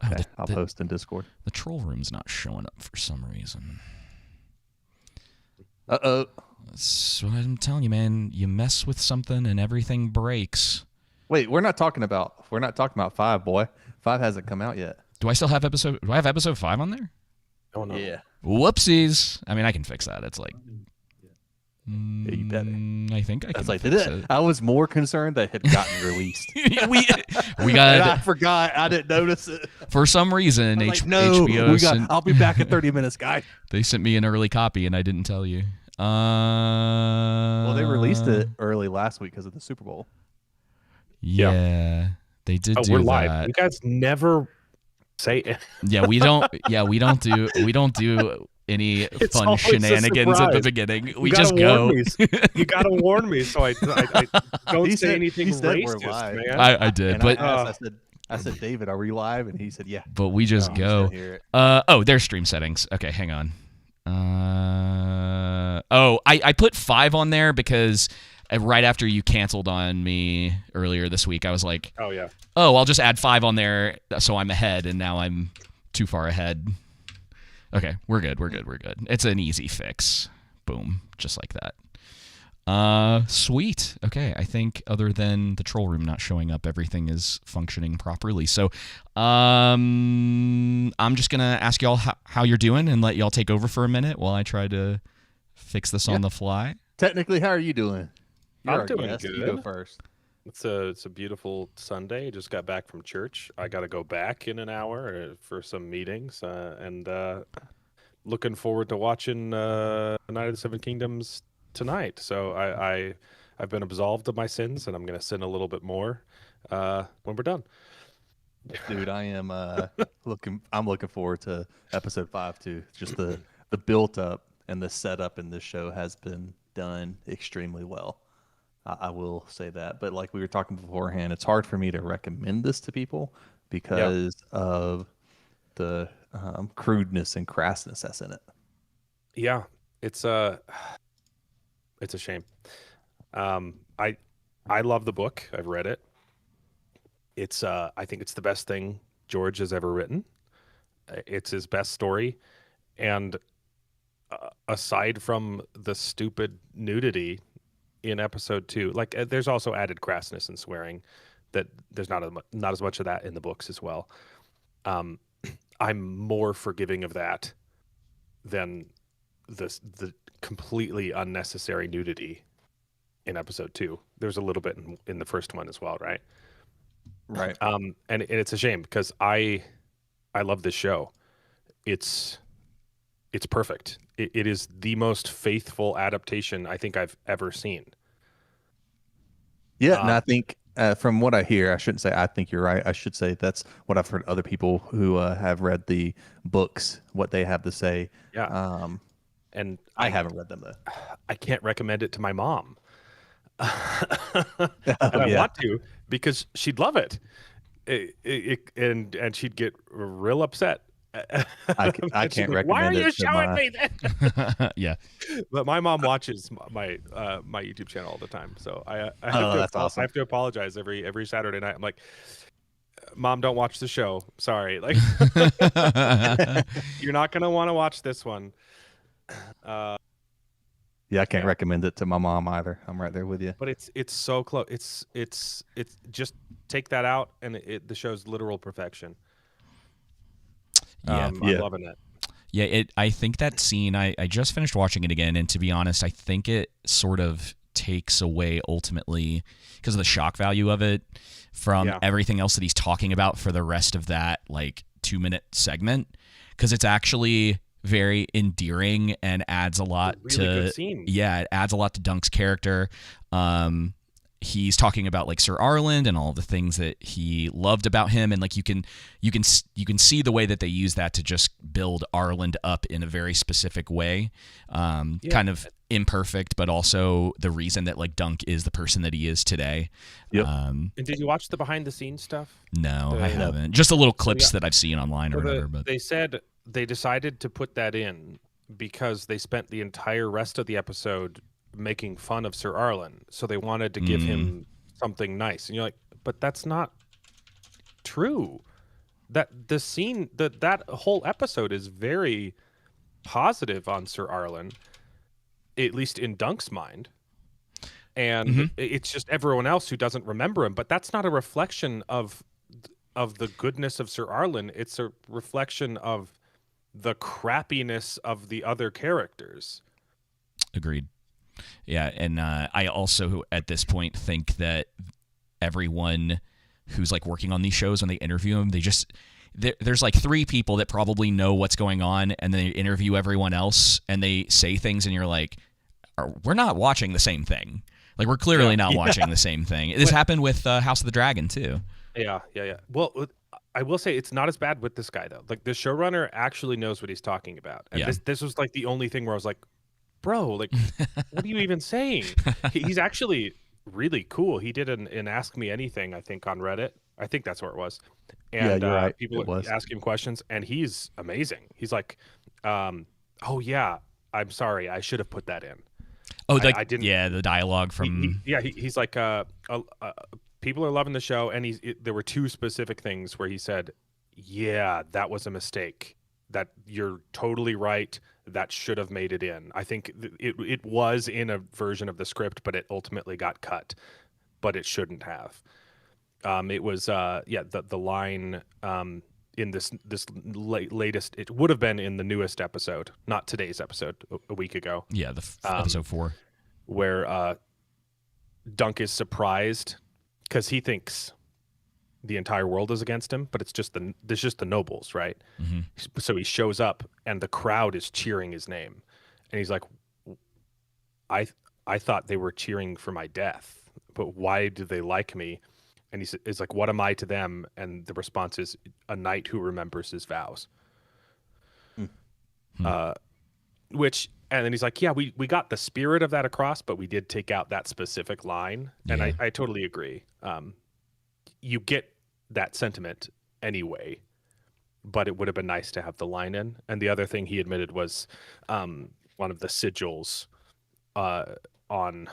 Okay, I'll post in Discord. The troll room's not showing up for some reason. Uh-oh. That's what I'm telling you, man. You mess with something and everything breaks. Wait, we're not talking about 5, boy. 5 hasn't come out yet. Do I have episode 5 on there? Oh no. Yeah. Whoopsies. I mean, I can fix that. It's like Yeah, you better. I think I can. I was like, fix it. I was more concerned that it had gotten released. we got. And I forgot. I didn't notice it. For some reason, HBO. I'll be back in 30 minutes, guys. They sent me an early copy, and I didn't tell you. Well, they released it early last week because of the Super Bowl. Yeah, they did. We're live. You guys never say it. Yeah, we don't. Yeah, we don't do any fun shenanigans at the beginning. We just go. You gotta warn me so I don't say anything racist, man. I did, but I said, David, are we live? And he said, yeah. But we just go. There's stream settings. Okay, hang on. I put 5 on there because right after you canceled on me earlier this week, I was like, I'll just add 5 on there so I'm ahead, and now I'm too far ahead. Okay, we're good. It's an easy fix. Boom, just like that. Sweet. Okay, I think other than the troll room not showing up, everything is functioning properly. So, I'm just gonna ask y'all how you're doing and let y'all take over for a minute while I try to fix this on the fly. Technically, how are you doing? I'm doing good. You go first. It's a beautiful Sunday. Just got back from church. I got to go back in an hour for some meetings, and looking forward to watching Night of the Seven Kingdoms tonight. So I've been absolved of my sins, and I'm going to sin a little bit more when we're done. Dude, I am I'm looking forward to episode 5 too. Just the build up and the setup in this show has been done extremely well. I will say that. But like we were talking beforehand, it's hard for me to recommend this to people because of the crudeness and crassness that's in it. Yeah, it's a shame. I love the book. I've read it. It's I think it's the best thing George has ever written. It's his best story, and aside from the stupid nudity in episode 2, like there's also added crassness and swearing that there's not as much of that in the books as well. I'm more forgiving of that than the completely unnecessary nudity in episode 2. There's a little bit in the first one as well, right? Right. And it's a shame because I love this show. It's perfect. It is the most faithful adaptation I think I've ever seen. Yeah, and I think from what I hear, I shouldn't say I think you're right. I should say that's what I've heard other people who have read the books, what they have to say. Yeah. And I haven't read them though. I can't recommend it to my mom. I want to because she'd love it. And she'd get real upset. I can't recommend it. Why are you showing me this? Yeah, but my mom watches my my YouTube channel all the time, so I have to apologize every Saturday night. I'm like, Mom, don't watch the show. Sorry, like you're not gonna want to watch this one. Yeah, I can't recommend it to my mom either. I'm right there with you. But it's so close. It's just take that out, and the show's literal perfection. I'm loving it. Yeah, I think that scene, I just finished watching it again, and to be honest, I think it sort of takes away ultimately, because of the shock value of it, from everything else that he's talking about for the rest of that like 2-minute segment, because it's actually very endearing and adds a lot good scene. Yeah, it adds a lot to Dunk's character. He's talking about like Sir Arland and all the things that he loved about him, and like you can see the way that they use that to just build Arland up in a very specific way, kind of imperfect, but also the reason that like Dunk is the person that he is today. Yep. And did you watch the behind the scenes stuff? No, I haven't. Just the little clips that I've seen online or whatever. But they said they decided to put that in because they spent the entire rest of the episode making fun of Sir Arlen, so they wanted to give him something nice. And you're like, but that's not true. that the scene, that whole episode is very positive on Sir Arlen, at least in Dunk's mind. And it's just everyone else who doesn't remember him. But that's not a reflection of the goodness of Sir Arlen. It's a reflection of the crappiness of the other characters. Agreed. Yeah, and I also at this point think that everyone who's like working on these shows, when they interview them, there's like 3 people that probably know what's going on, and they interview everyone else, and they say things, and you're like, we're not watching the same thing. Like, we're clearly not watching the same thing. This happened with House of the Dragon too. Yeah. Well, I will say it's not as bad with this guy though. Like, the showrunner actually knows what he's talking about, and this was like the only thing where I was like, bro, like, what are you even saying? He's actually really cool. He did an Ask Me Anything, I think, on Reddit. I think that's where it was. And you're right. People ask him questions, and he's amazing. He's like, oh yeah, I'm sorry, I should have put that in. Oh, I didn't. Yeah, the dialogue from. He's like, people are loving the show, and there were 2 specific things where he said, yeah, that was a mistake. That you're totally right. That should have made it in. I think it was in a version of the script, but it ultimately got cut. But it shouldn't have. It was the line in this latest. It would have been in the newest episode, not today's episode, a week ago. Yeah, episode 4, where Dunk is surprised because he thinks the entire world is against him, but it's just the nobles, right? Mm-hmm. So he shows up, and the crowd is cheering his name, and he's like, I thought they were cheering for my death, but why do they like me? And he's like, what am I to them? And the response is, a knight who remembers his vows. Which, and then he's like, yeah, we got the spirit of that across, but we did take out that specific line. And I totally agree. You get that sentiment anyway, but it would have been nice to have the line in. And the other thing he admitted was one of the sigils on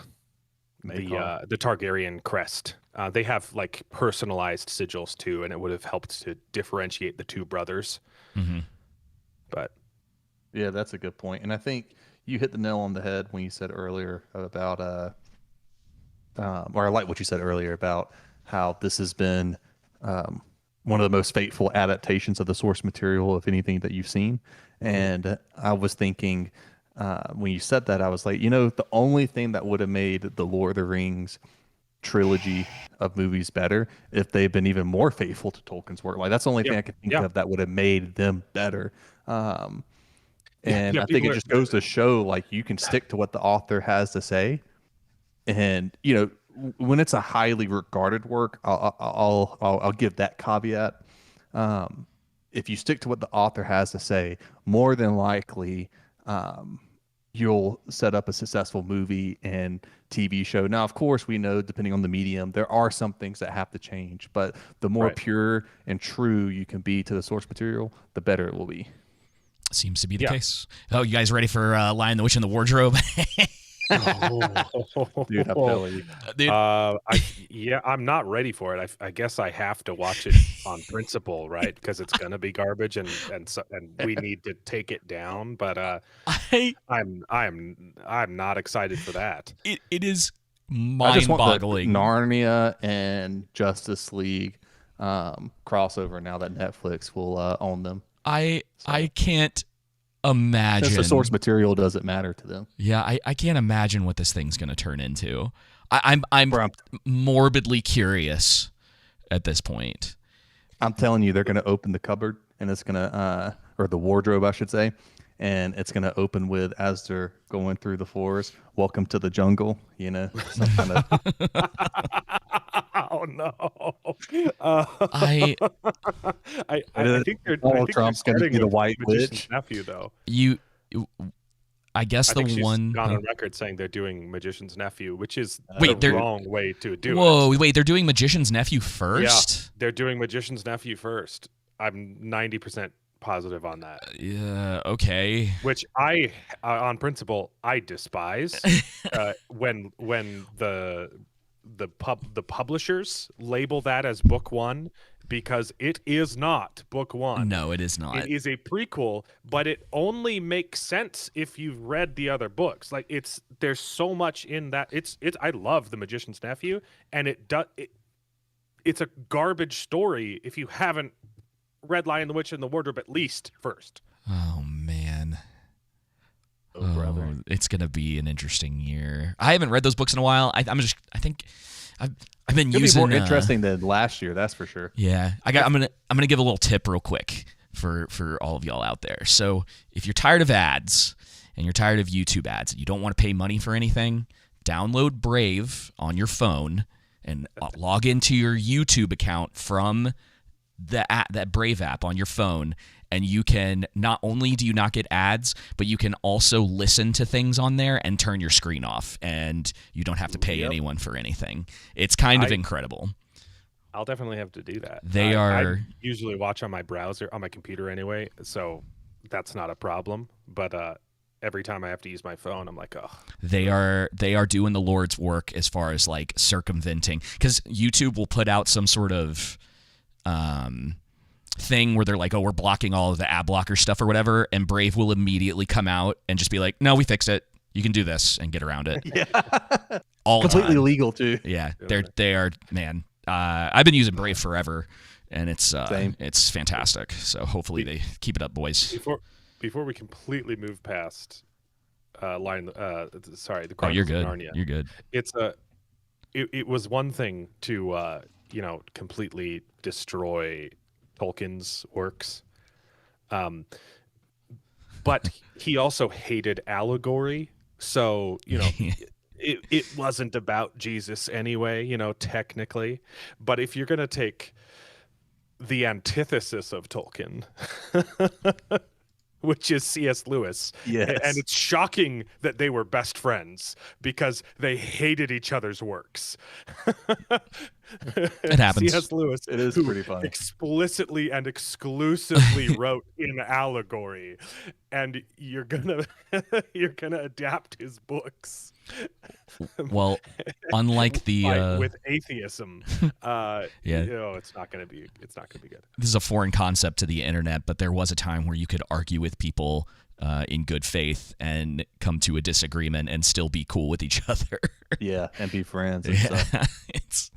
the Targaryen crest. They have like personalized sigils too, and it would have helped to differentiate the 2 brothers. Mm-hmm. But yeah, that's a good point. And I think you hit the nail on the head when you said earlier about or I like what you said earlier about how this has been one of the most faithful adaptations of the source material of anything that you've seen. And I was thinking, when you said that, I was like, the only thing that would have made the Lord of the Rings trilogy of movies better if they've been even more faithful to Tolkien's work. Like, that's the only thing I could think of that would have made them better. And I think it just goes to show, like, you can stick to what the author has to say. And, when it's a highly regarded work, I'll give that caveat. If you stick to what the author has to say, more than likely, you'll set up a successful movie and TV show. Now, of course, we know, depending on the medium, there are some things that have to change, but the more pure and true you can be to the source material, the better it will be. Seems to be the case. Oh, you guys ready for Lion, the Witch, and the Wardrobe? Dude, I'm telling you. I'm not ready for it. I guess I have to watch it on principle, right? Because it's gonna be garbage, and we need to take it down. But I'm not excited for that. It is mind-boggling. Narnia and Justice League crossover now that Netflix will own them. I can't imagine. Since the source material doesn't matter to them. Yeah, I can't imagine what this thing's going to turn into. I'm morbidly curious at this point. I'm telling you, they're going to open the cupboard, and it's going to, or the wardrobe, I should say, and it's going to open with, as they're going through the floors, "Welcome to the jungle," some kind of... Oh no! I think they're. Donald Trump's going to be the White Witch nephew, though. I guess the one gone on record saying they're doing Magician's Nephew, which is the wrong way to do it. Whoa! Wait, they're doing Magician's Nephew first? Yeah, they're doing Magician's Nephew first. I'm 90% positive on that. Yeah. Okay. Which I, on principle, I despise. When the publishers label that as book 1, because it is not book one. No, it is not. It is a prequel, but it only makes sense if you've read the other books. Like there's so much in that. It's I love The Magician's Nephew, and it's a garbage story if you haven't read Lion, the Witch, and the Wardrobe at least first. Oh man. Oh, brother. It's gonna be an interesting year. I haven't read those books in a while. I think I've been It'll using be more interesting than last year, that's for sure. Yeah, I'm gonna give a little tip real quick for all of y'all out there. So if you're tired of ads and you're tired of YouTube ads and you don't want to pay money for anything, download Brave on your phone and log into your YouTube account from that Brave app on your phone. And you can, not only do you not get ads, but you can also listen to things on there and turn your screen off, and you don't have to pay anyone for anything. It's kind of incredible. I'll definitely have to do that. I usually watch on my browser, on my computer anyway, so that's not a problem. But every time I have to use my phone, I'm like, oh. They are doing the Lord's work as far as like circumventing, because YouTube will put out some sort of thing where they're like, oh, we're blocking all of the ad blocker stuff or whatever, and Brave will immediately come out and just be like, no, we fixed it. You can do this and get around it. Yeah. All completely legal too. Yeah, they are, man. I've been using Brave forever, and it's fantastic. So hopefully they keep it up, boys. Before we completely move past the Chronicles you're good. of Narnia. You're good. It was one thing to completely destroy Tolkien's works, but he also hated Allegory, so it wasn't about Jesus anyway, technically. But if you're gonna take the antithesis of Tolkien which is C.S. Lewis. Yes. And it's shocking that they were best friends because they hated each other's works. It happens. C.S. Lewis, it is pretty funny, explicitly and exclusively wrote in Allegory, and you're gonna adapt his books. Well, unlike the with atheism, yeah, it's not gonna be good. This is a foreign concept to the internet, but there was a time where you could argue with people in good faith and come to a disagreement and still be cool with each other. Yeah, and be friends. And stuff.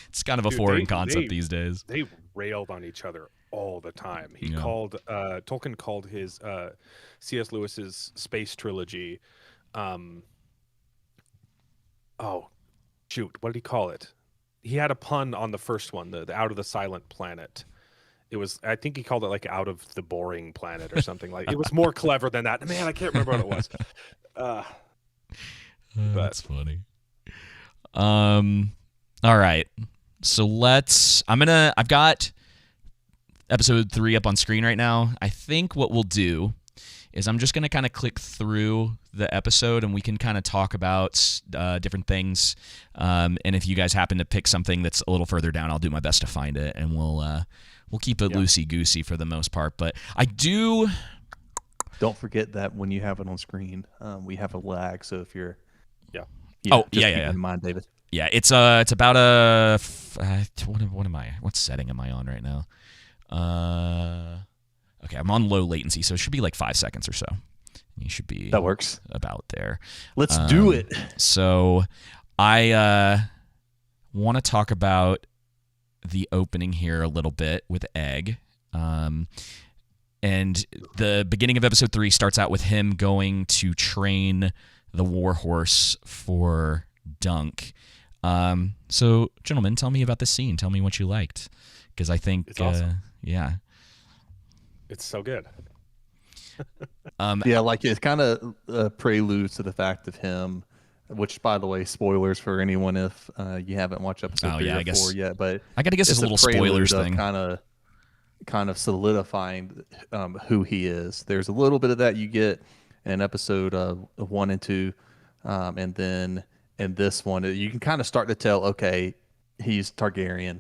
It's kind of a foreign concept these days. They railed on each other all the time. Tolkien called his C.S. Lewis's space trilogy. Oh, shoot! What did he call it? He had a pun on the first one, the Out of the Silent Planet. It was, I think he called it like Out of the Boring Planet or something like. It was more clever than that. Man, I can't remember what it was. That's funny. All right. So I've got episode 3 up on screen right now. I think what we'll do is I'm just going to kind of click through the episode and we can kind of talk about different things. And if you guys happen to pick something that's a little further down, I'll do my best to find it, and we'll keep it loosey-goosey for the most part. But I do... Don't forget that when you have it on screen, we have a lag. So if you're... Keep in mind, David. Yeah, it's about a... What setting am I on right now? Okay, I'm on low latency, so it should be like 5 seconds or so. You should be... That works. About there. Let's do it. So I want to talk about the opening here a little bit with Egg. And the beginning of episode 3 starts out with him going to train the warhorse for Dunk. So, gentlemen, tell me about this scene. Tell me what you liked, because I think it's awesome. It's so good. It's kind of preludes to the fact of him, which, by the way, spoilers for anyone if you haven't watched episode 3 or 4 yet. But I got to guess it's a little spoilers thing. Kind of solidifying who he is. There's a little bit of that you get in episode 1 and 2, and then in this one, you can kind of start to tell, okay, he's Targaryen.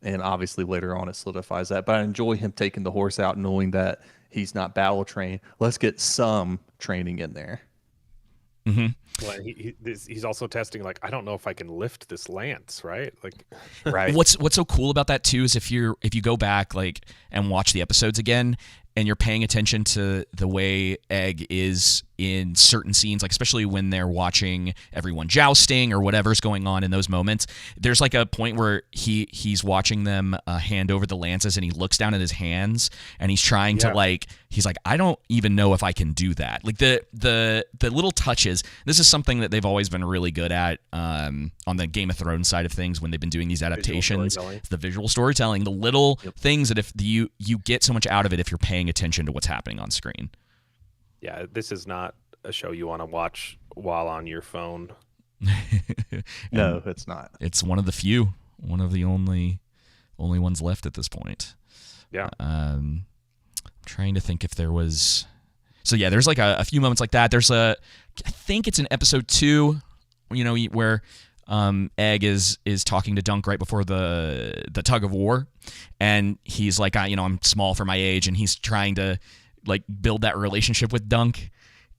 And obviously later on it solidifies that. But I enjoy him taking the horse out knowing that he's not battle trained. Let's get some training in there. Mm-hmm. Well, he's also testing, like, I don't know if I can lift this lance, right? Like, Right. What's so cool about that too is if you go back like and watch the episodes again and you're paying attention to the way Egg is in certain scenes, like especially when they're watching everyone jousting or whatever's going on in those moments, there's like a point where he's watching them hand over the lances and he looks down at his hands and he's trying to he's like, I don't even know if I can do that. Like the little touches. This is something that they've always been really good at on the Game of Thrones side of things when they've been doing these adaptations. It's the visual storytelling, the little things that if you get so much out of it if you're paying attention to what's happening on screen. Yeah, this is not a show you want to watch while on your phone. No, it's not. It's one of the only ones left at this point. Yeah. I'm trying to think if there was. So yeah, there's like a few moments like that. There's I think it's in episode 2, where Egg is talking to Dunk right before the tug of war, and he's like, I'm small for my age, and he's trying to like build that relationship with Dunk,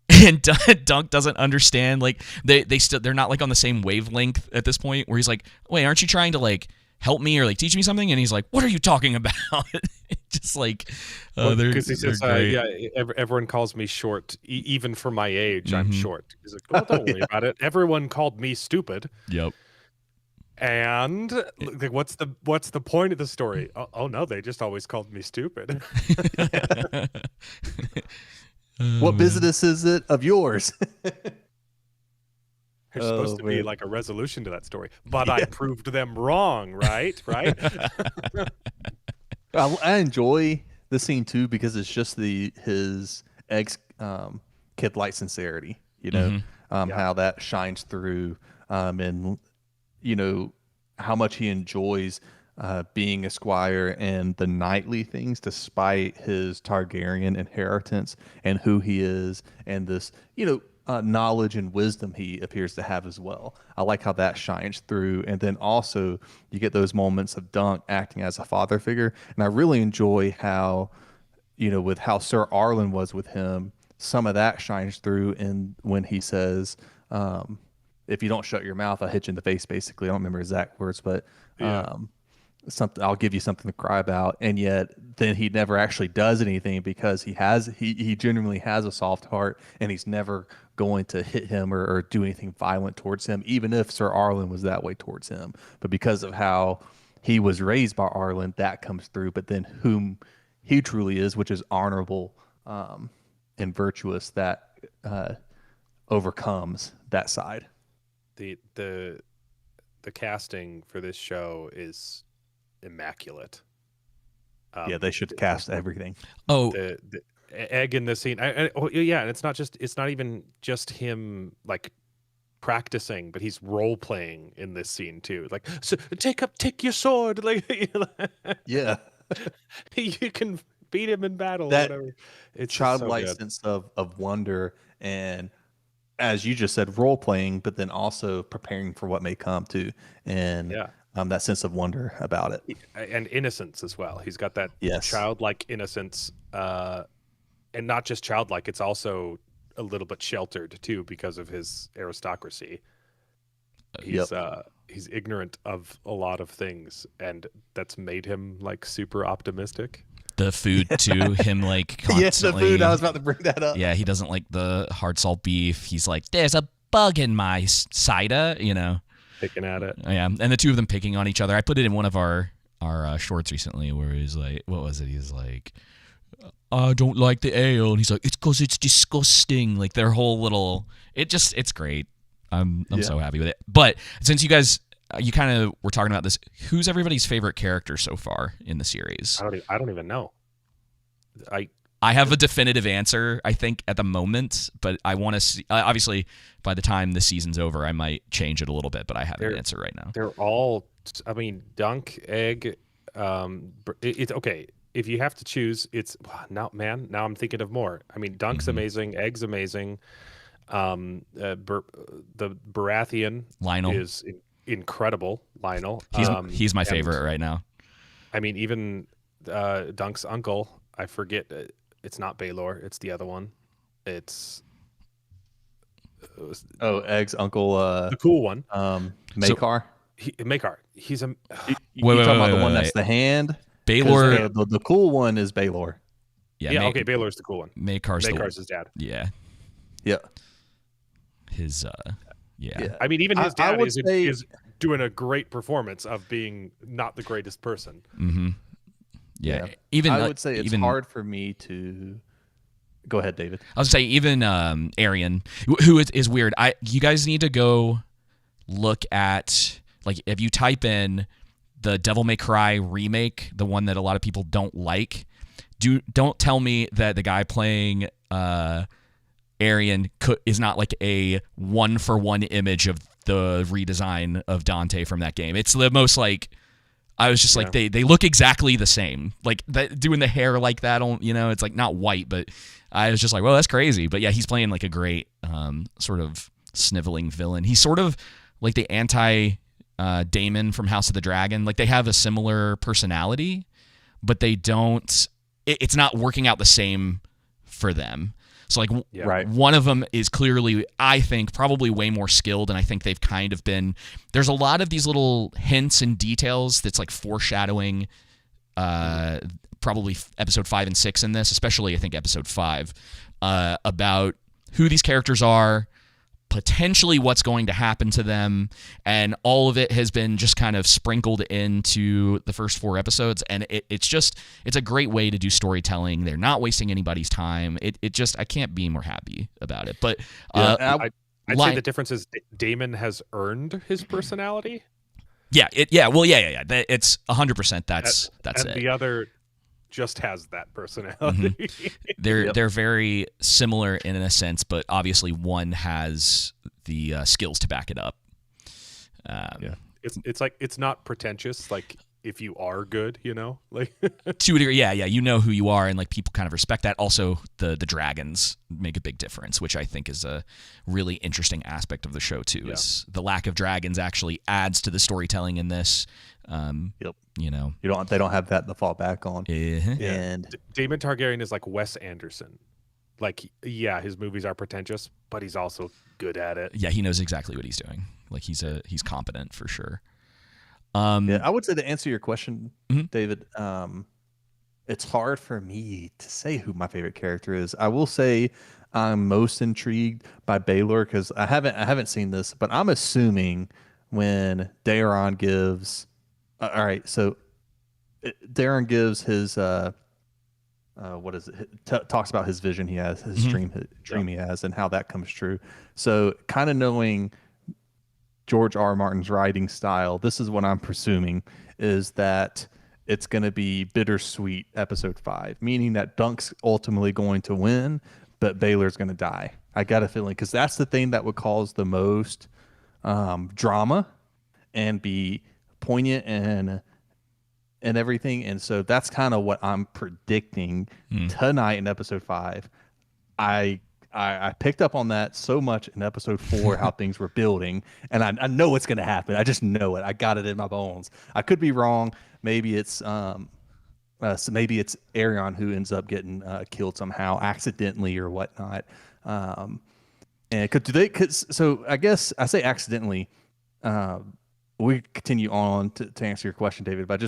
and Dunk doesn't understand. Like they're not like on the same wavelength at this point. Where he's like, wait, aren't you trying to like help me or like teach me something? And he's like, what are you talking about? Just like because he says, everyone calls me short, even for my age. I'm short. He's like, well, don't worry about it. Everyone called me stupid. Yep. And like, what's the point of the story? Oh no, they just always called me stupid. What business is it of yours? There's supposed to be like a resolution to that story, but I proved them wrong, right? Right. I enjoy the scene too because it's just his Egg's kid-like sincerity, how that shines through, and how much he enjoys being a squire and the knightly things, despite his Targaryen inheritance and who he is, and this knowledge and wisdom he appears to have as well. I like how that shines through. And then also you get those moments of Dunk acting as a father figure. And I really enjoy how, with how Sir Arlen was with him, some of that shines through in when he says, if you don't shut your mouth, I'll hit you in the face, basically. I don't remember exact words, but something, I'll give you something to cry about. And yet then he never actually does anything because he genuinely has a soft heart, and he's never going to hit him or do anything violent towards him, even if Sir Arlen was that way towards him. But because of how he was raised by Arlen, that comes through. But then whom he truly is, which is honorable and virtuous, that overcomes that side. The casting for this show is immaculate. They should cast everything. The Egg in this scene, and it's not even just him like practicing, but he's role playing in this scene too. Like, so take your sword, like yeah, you can beat him in battle. That whatever. It's childlike sense of wonder, and as you just said, role playing, but then also preparing for what may come too, and that sense of wonder about it, and innocence as well. He's got that childlike innocence, and not just childlike. It's also a little bit sheltered too because of his aristocracy. He's ignorant of a lot of things, and that's made him like super optimistic. The food too, him like constantly. Yes, the food. I was about to bring that up. Yeah, he doesn't like the hard salt beef. He's like, there's a bug in my cider, Picking at it. Yeah, and the two of them picking on each other. I put it in one of our shorts recently where he's like, what was it? He's like, I don't like the ale, and he's like, it's because it's disgusting. Like their whole little, it's great. I'm so happy with it. But since you guys, you kind of were talking about this, who's everybody's favorite character so far in the series? I don't even know. I have a definitive answer, I think, at the moment, but I want to see. Obviously, by the time the season's over, I might change it a little bit, but I have an answer right now. They're all, Dunk, Egg. It's okay. If you have to choose, it's now I'm thinking of more. Dunk's amazing. Egg's amazing. The Baratheon Lionel is incredible. Lionel. He's my favorite right now. Even Dunk's uncle. I forget. It's not Baelor. It's the other one. It's Egg's uncle, the cool one, Makar. Makar. He's a. You talking about the one that's the hand? Baylor. The cool one is Baylor. Yeah. Okay. Baylor's the cool one. Makar's his dad. Yeah. Yeah. His. Yeah. I mean, even his dad is doing a great performance of being not the greatest person. Mm-hmm. Yeah. Even I would say it's hard for me to. Go ahead, David. I was say even Arian, who is weird. You guys need to go look at, like, if you type in the Devil May Cry remake, the one that a lot of people don't like. Don't tell me that the guy playing Arian is not like a 1-for-1 image of the redesign of Dante from that game. It's the most like. I was just like, they look exactly the same. Like doing the hair like that, it's like not white, but I was just like, well, that's crazy. But yeah, he's playing like a great sort of sniveling villain. He's sort of like the anti-Daemon from House of the Dragon. Like they have a similar personality, but they don't. It's not working out the same for them. So like one of them is clearly, I think, probably way more skilled, and I think they've kind of been. There's a lot of these little hints and details that's like foreshadowing probably episode 5 and 6 in this, especially I think episode 5, about who these characters are, potentially what's going to happen to them, and all of it has been just kind of sprinkled into the first 4 episodes, and it's a great way to do storytelling. They're not wasting anybody's time. I can't be more happy about it. But I'd say the difference is Daemon has earned his personality. Yeah. It's 100%. That's it. The other just has that personality. Mm-hmm. They're very similar in a sense, but obviously one has the skills to back it up. It's like it's not pretentious. Like if you are good, like to a degree, you know who you are, and like people kind of respect that. Also, the dragons make a big difference, which I think is a really interesting aspect of the show too. Yeah. Is the lack of dragons actually adds to the storytelling in this. They don't have that to fall back on. And Daemon Targaryen is like Wes Anderson. Like, his movies are pretentious, but he's also good at it. Yeah, he knows exactly what he's doing. Like he's competent for sure. I would say to answer your question, David, it's hard for me to say who my favorite character is. I will say I'm most intrigued by Baylor because I haven't seen this, but I'm assuming when Daeron gives. All right, so Daeron gives his what is it? Talks about his vision he has, his dream he has, and how that comes true. So, kind of knowing George R. R. Martin's writing style, this is what I'm presuming is that it's going to be bittersweet episode 5, meaning that Dunk's ultimately going to win, but Baylor's going to die. I got a feeling because that's the thing that would cause the most drama and be poignant and everything, and so that's kind of what I'm predicting tonight in episode 5. I picked up on that so much in episode 4 how things were building, and I know it's going to happen. I just know it. I got it in my bones. I could be wrong. Maybe it's Arion who ends up getting killed somehow accidentally or whatnot. So I guess I say accidentally. We continue on to answer your question, David, but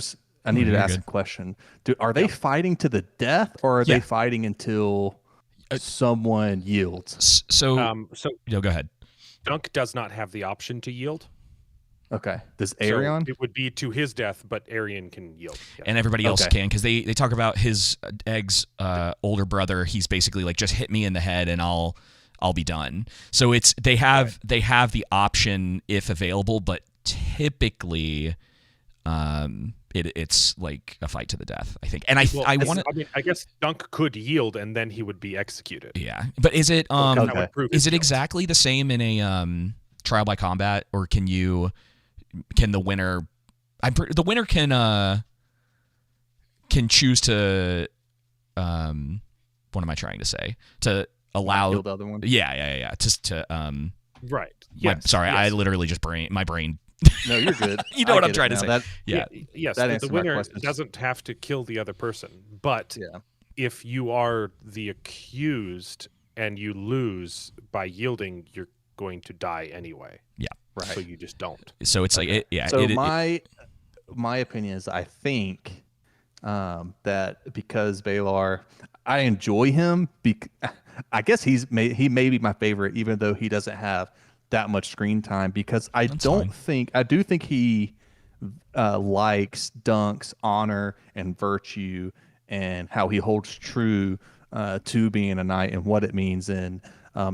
I needed to ask a question. Are they fighting to the death, or are they fighting until someone yields? So go ahead. Dunk does not have the option to yield. Okay. Does Arion? So it would be to his death, but Arion can yield. Yeah. And everybody else can, because they talk about his Egg's older brother. He's basically like, just hit me in the head and I'll be done. So they have the option if available, but typically it's like a fight to the death, I think. And I guess Dunk could yield and then he would be executed. Yeah. But is it exactly the same in a trial by combat, or can the winner can choose to what am I trying to say? To allow kill the other one? Yeah. Right. Yes. I literally just my brain. No, you're good. You know what I'm trying to say. Yes. The winner doesn't have to kill the other person, but if you are the accused and you lose by yielding, you're going to die anyway. Yeah. Right. So you just don't. So it's like, So my opinion is, I think that because Baylor, I enjoy him. I guess he may be my favorite, even though he doesn't have that much screen time. Because I do think he likes Dunk's honor and virtue and how he holds true to being a knight and what it means in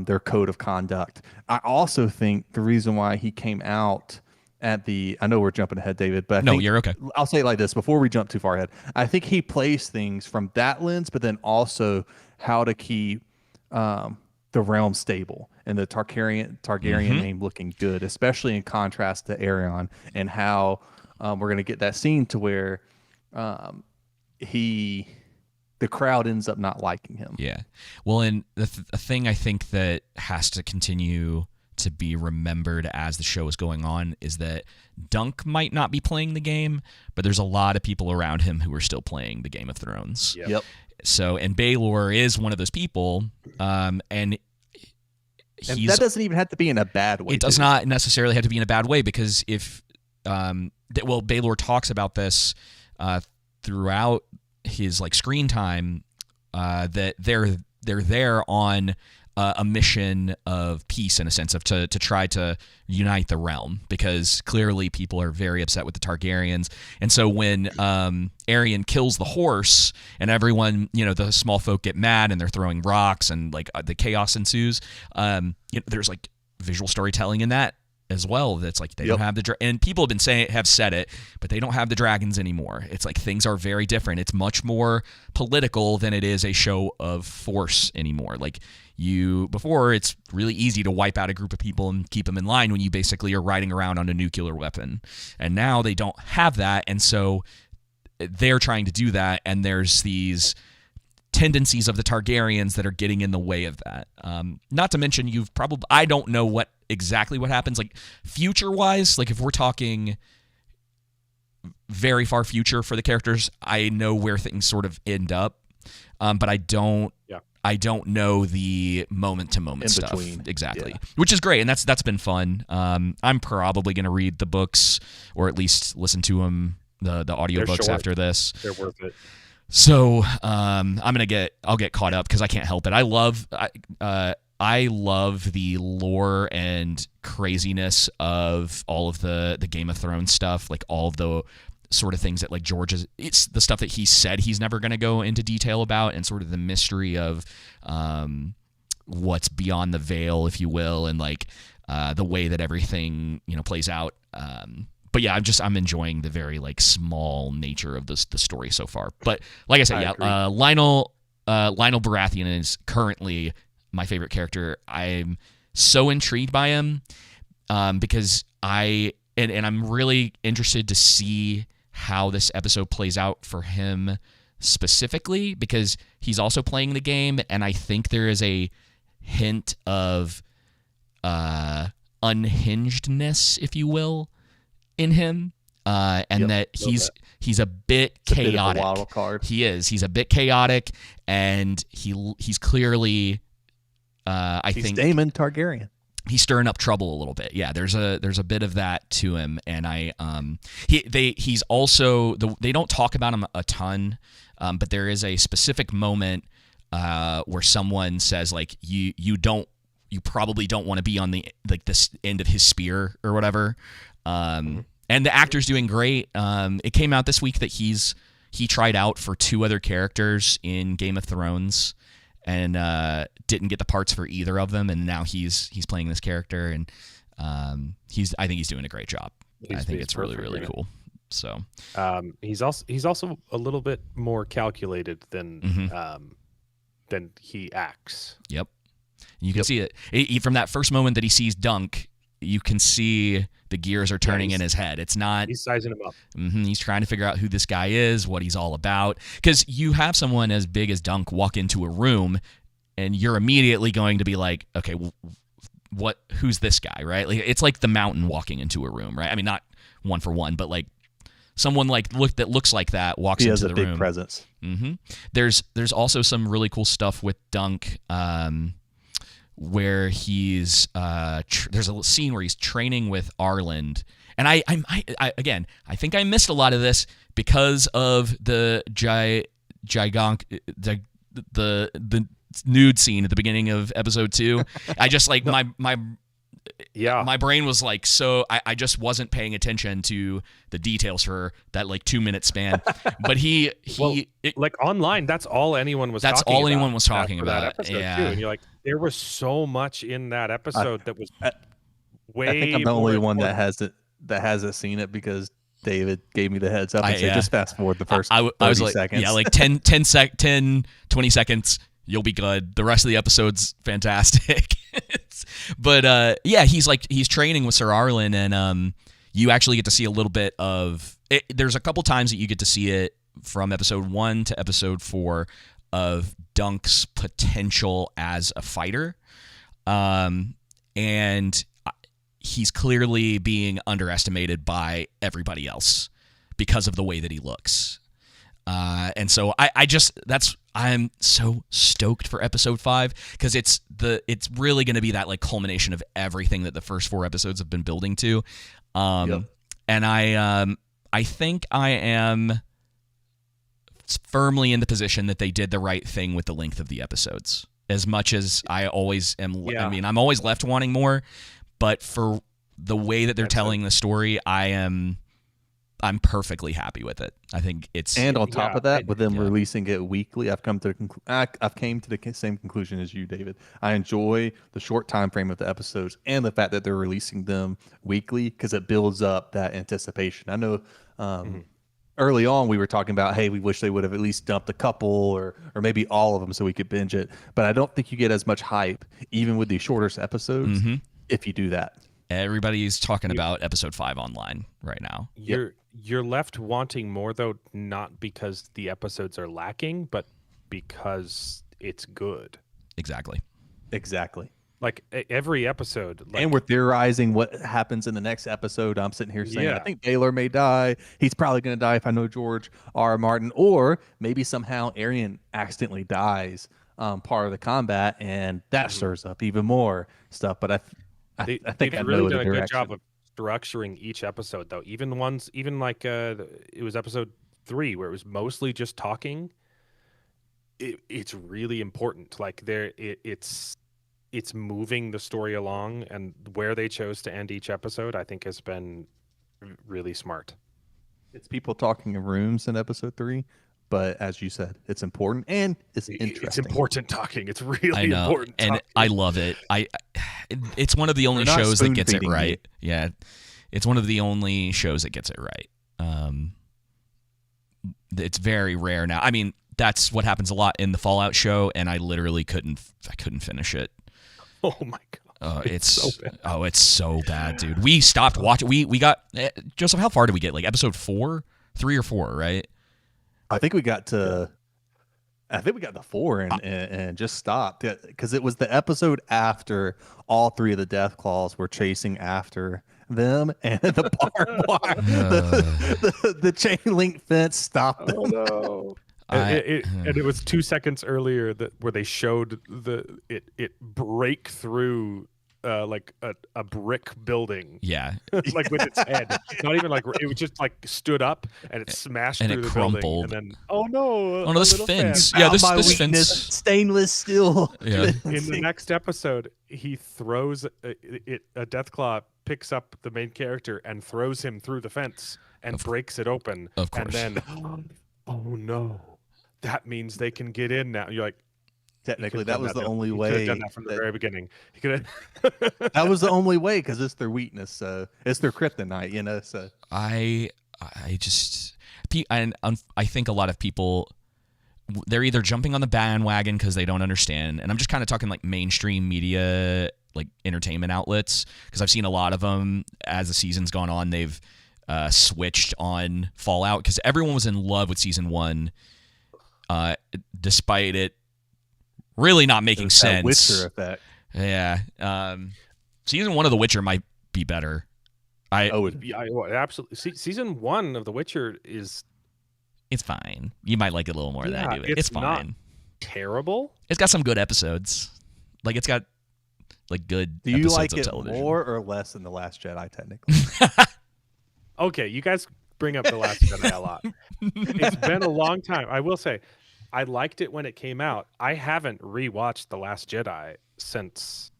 their code of conduct. I also think the reason why he came out I know we're jumping ahead, David, but you're okay. I'll say it like this before we jump too far ahead. I think he plays things from that lens, but then also how to keep the realm stable and the Targaryen name looking good, especially in contrast to Aeron, and how we're going to get that scene to where the crowd ends up not liking him. Yeah. Well, and the thing I think that has to continue to be remembered as the show is going on is that Dunk might not be playing the game, but there's a lot of people around him who are still playing the Game of Thrones. Yep. So, and Baylor is one of those people, and that doesn't even have to be in a bad way. It does not necessarily have to be in a bad way, because if Baylor talks about this throughout his screen time, that they're there on a mission of peace, in a sense of to try to unite the realm, because clearly people are very upset with the Targaryens. And so when Aerion kills the horse and everyone, the small folk get mad and they're throwing rocks and the chaos ensues, there's visual storytelling in that as well. That's they don't have and people have said it, but they don't have the dragons anymore. It's things are very different. It's much more political than it is a show of force anymore. Before, it's really easy to wipe out a group of people and keep them in line when you basically are riding around on a nuclear weapon. And now they don't have that, and so they're trying to do that, and there's these tendencies of the Targaryens that are getting in the way of that. Not to mention, I don't know exactly what happens, future-wise, if we're talking very far future for the characters, I know where things sort of end up, but I don't know the moment-to-moment stuff exactly, which is great, and that's been fun. I'm probably going to read the books, or at least listen to them, the audiobooks after this. They're worth it. So I'll get caught up, because I can't help it. I love the lore and craziness of all of the Game of Thrones stuff, all of the sort of things that George it's the stuff that he said he's never going to go into detail about, and sort of the mystery of what's beyond the veil, if you will, and the way that everything plays out. But yeah, I'm enjoying the very small nature of the story so far. But like I said, Lionel Baratheon is currently my favorite character. I'm so intrigued by him because I'm really interested to see how this episode plays out for him specifically, because he's also playing the game, and I think there is a hint of unhingedness, if you will, in him, and that he's a bit chaotic. A bit of a wild card. He is. He's a bit chaotic, and he's clearly, I think, Daemon Targaryen. He's stirring up trouble a little bit. Yeah, there's a bit of that to him, and he's also they don't talk about him a ton, but there is a specific moment where someone says you probably don't want to be on the this end of his spear or whatever. And the actor's doing great. It came out this week that he tried out for 2 other characters in Game of Thrones, and didn't get the parts for either of them, and now he's playing this character, and I think he's doing a great job. I think it's really, really cool. So he's also a little bit more calculated than he acts. Yep. You can see it from that first moment that he sees Dunk. You can see the gears are turning in his head. It's not. He's sizing him up. He's trying to figure out who this guy is, what he's all about. Because you have someone as big as Dunk walk into a room, and you're immediately going to be like, okay, who's this guy, right? It's like the Mountain walking into a room, right? I mean, not one for one, but someone that looks like that walks into the room. He has a big presence. There's also some really cool stuff with Dunk. where he's there's a scene where he's training with Arland, and I again, I think I missed a lot of this because of the the nude scene at the beginning of episode 2. I just like my brain was like, so I just wasn't paying attention to the details for that like 2-minute span. But like online, that's all anyone was. That's talking all about anyone was talking about. That episode too. And you're like, there was so much in that episode that was way. I think I'm the only one that hasn't seen it because David gave me the heads up and said, just fast forward the first 30 I was like, seconds. Yeah, like 10, 20 seconds. You'll be good. The rest of the episode's fantastic. But yeah, he's training with Sir Arlen, and you actually get to see a little bit of it. There's a couple times that you get to see it from episode 1 to episode 4 of Dunk's potential as a fighter, and he's clearly being underestimated by everybody else because of the way that he looks. And so I'm so stoked for episode 5 because it's really going to be that like culmination of everything that the first 4 episodes have been building to. And I think I am firmly in the position that they did the right thing with the length of the episodes. As much as I always am, I mean, I'm always left wanting more, but for the way that they're telling the story, I'm perfectly happy with it. I think it's and on top of that, with them releasing it weekly, I've came to the same conclusion as you, David. I enjoy the short time frame of the episodes and the fact that they're releasing them weekly because it builds up that anticipation. I know early on we were talking about, hey, we wish they would have at least dumped a couple or maybe all of them so we could binge it. But I don't think you get as much hype even with these shorter episodes if you do that. Everybody's talking about episode 5 online right now. You're left wanting more, though, not because the episodes are lacking, but because it's good. Exactly. Like every episode. And we're theorizing what happens in the next episode. I'm sitting here saying, I think Baylor may die. He's probably going to die if I know George R. R. Martin. Or maybe somehow Arian accidentally dies part of the combat, and that stirs up even more stuff. But I think they've really done a good job of structuring each episode, though. Even like it was episode 3 where it was mostly just talking. It's really important. Like it's moving the story along, and where they chose to end each episode, I think, has been really smart. It's people talking in rooms in episode 3. But as you said, it's important and it's interesting. It's important talking. It's really important. And talking. I love it. It's one of the only shows that gets it right. Yeah, it's one of the only shows that gets it right. It's very rare now. I mean, that's what happens a lot in the Fallout show, and I literally couldn't finish it. Oh my god. It's so bad, dude. We stopped watching. We got Joseph. How far did we get? Like episode 3 or 4, right? I think we got to 4 and just stopped because it was the episode after all 3 of the Death Claws were chasing after them, and the barbed wire, the chain link fence stopped them. Oh no! And it was 2 seconds earlier where they showed it break through like a brick building. Yeah. Like with its head. Not even like it was just like stood up and it smashed and through it the crumpled. building. And then oh no, this fence. Yeah, this fence. Stainless steel. Yeah. In the next episode, he throws a Deathclaw picks up the main character and throws him through the fence and breaks it open. Of course. And then oh no. That means they can get in now. You're like, technically, that was the only way. He could have done that from the very beginning. He could have. That was the only way because it's their weakness. So it's their kryptonite, you know. So I think a lot of people, they're either jumping on the bandwagon because they don't understand, and I'm just kind of talking like mainstream media, like entertainment outlets, because I've seen a lot of them as the season's gone on. They've switched on Fallout because everyone was in love with season 1. Despite it really not making sense. Witcher effect. Yeah. Season 1 of The Witcher might be better. Absolutely. Season 1 of The Witcher is. It's fine. You might like it a little more than I do. It's fine. Not terrible. It's got some good episodes. Like it's got like good Do you episodes like of it television. more or less than The Last Jedi, technically? Okay, you guys bring up The Last Jedi a lot. It's been a long time. I will say, I liked it when it came out. I haven't rewatched The Last Jedi since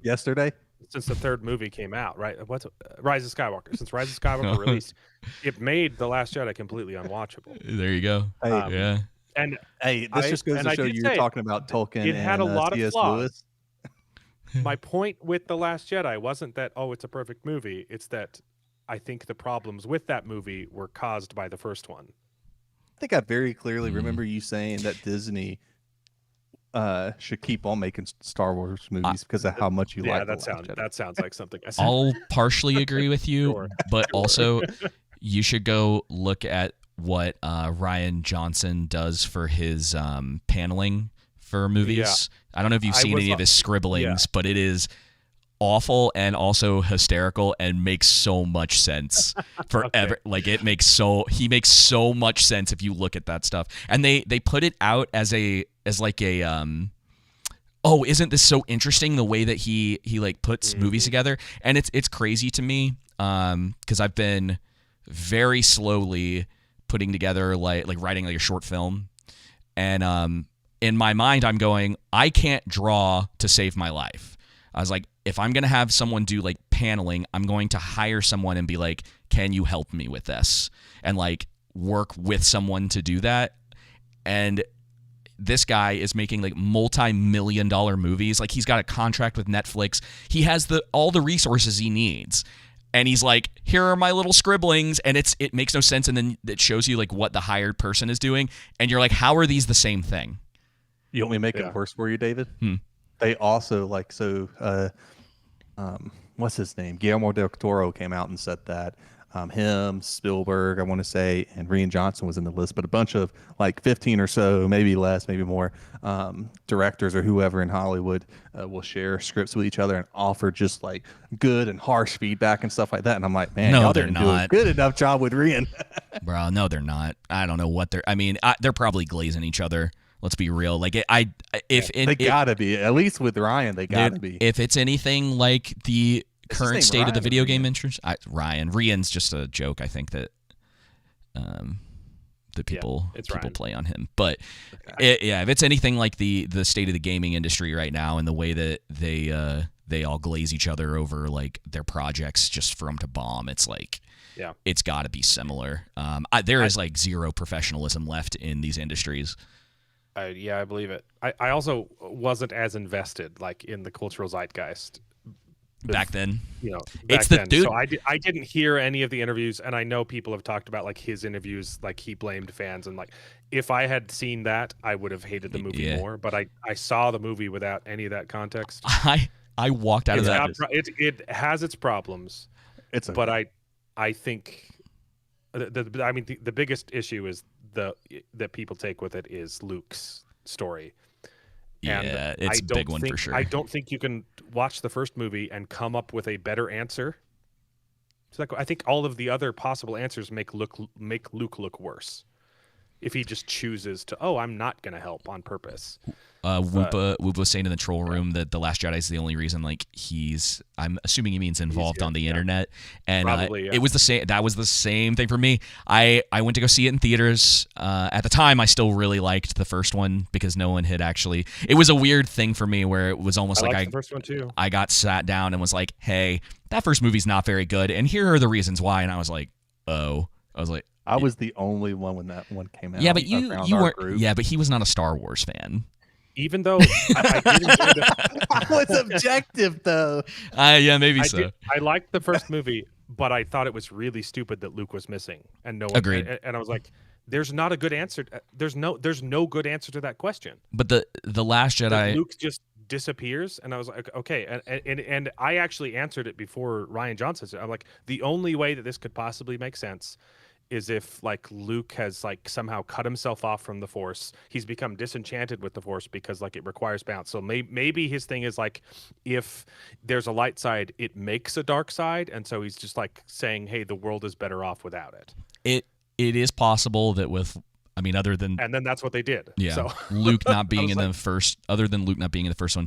Yesterday? since the third movie came out, right? What's Rise of Skywalker? Since Rise of Skywalker No. released, it made The Last Jedi completely unwatchable. There you go. Hey, Yeah. And hey, this just goes to show did you were say talking about Tolkien it had a and lot of C.S. flaws. Lewis. My point with The Last Jedi wasn't that, oh, it's a perfect movie. It's that I think the problems with that movie were caused by the first one. I think I very clearly remember you saying that Disney should keep on making Star Wars movies because of how much you like The Last Jedi. That sounds like something I said. I'll partially agree with you, Sure. but also you should go look at what Ryan Johnson does for his paneling for movies. I don't know if you've seen any of his scribblings, but it is awful and also hysterical and makes so much sense forever. Like he makes so much sense if you look at that stuff. And they put it out as like a oh, isn't this so interesting the way that he like puts movies together? And it's crazy to me because I've been very slowly putting together like writing like a short film, and in my mind I'm going, I can't draw to save my life. I was like, if I'm going to have someone do like paneling, I'm going to hire someone and be like, can you help me with this? And like work with someone to do that. And this guy is making like multi-million-dollar movies. Like he's got a contract with Netflix. He has all the resources he needs. And he's like, here are my little scribblings, and it makes no sense, and then it shows you like what the hired person is doing, and you're like, how are these the same thing? You want me to make it worse for you, David? They also what's his name? Guillermo del Toro came out and said that him, Spielberg, I want to say, and Rian Johnson was in the list, but a bunch of like 15 or so, maybe less, maybe more, directors or whoever in Hollywood will share scripts with each other and offer just like good and harsh feedback and stuff like that. And I'm like, man, y'all didn't do a good enough job with Rian. Bro, no, they're not. I don't know what they're probably glazing each other. Let's be real. Like they gotta be, at least with Ryan, they gotta be. If it's anything like the current state of the video game industry, Rian's just a joke. I think that the people play on him. But if it's anything like the state of the gaming industry right now and the way that they all glaze each other over like their projects just for them to bomb, it's like it's got to be similar. There is like zero professionalism left in these industries. I believe it. I also wasn't as invested like in the cultural zeitgeist back then. It's the dude. So I didn't hear any of the interviews, and I know people have talked about like his interviews, like he blamed fans, and like if I had seen that, I would have hated the movie more. But I saw the movie without any of that context. I walked out of that. It has its problems. But I think the biggest issue is that people take with it is Luke's story. And it's a big one for sure. I don't think you can watch the first movie and come up with a better answer. So I think all of the other possible answers make Luke look worse if he just chooses to, I'm not going to help on purpose. Whoop was saying in the troll room that The Last Jedi is the only reason like I'm assuming he means involved on the internet. And it was the same. That was the same thing for me. I went to go see it in theaters. At the time, I still really liked the first one because no one had actually. It was a weird thing for me where it was almost like the first one too. I got sat down and was like, hey, that first movie's not very good, and here are the reasons why. And I was like, I was the only one when that one came out. Yeah, but you weren't. Yeah, but he was not a Star Wars fan. Even though I did enjoy it's objective though. Yeah, maybe so. I liked the first movie, but I thought it was really stupid that Luke was missing, and no one. Agreed. And I was like, "There's not a good answer. There's no good answer to that question." But the Last Jedi, Luke just disappears, and I was like, "Okay," and I actually answered it before Ryan Johnson said. I'm like, the only way that this could possibly make sense is if like Luke has like somehow cut himself off from the Force. He's become disenchanted with the Force because like it requires balance. So maybe his thing is like, if there's a light side, it makes a dark side, and so he's just like saying, "Hey, the world is better off without it." It is possible that other than and then that's what they did. Yeah, so. Luke not being in the first, other than Luke not being in the first one,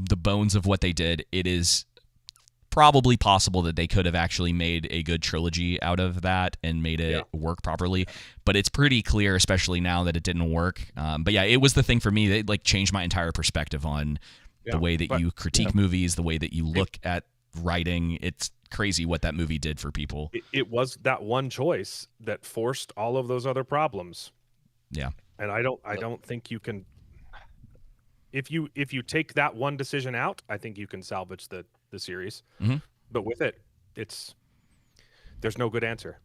the bones of what they did, it is probably possible that they could have actually made a good trilogy out of that and made it work properly. But it's pretty clear, especially now, that it didn't work. But yeah, it was the thing for me that like changed my entire perspective on the way that you critique movies, the way that you look at writing. It's crazy what that movie did for people. It was that one choice that forced all of those other problems. Yeah. And I don't think you can, if you take that one decision out, I think you can salvage the series. Mm-hmm. But with it, there's no good answer.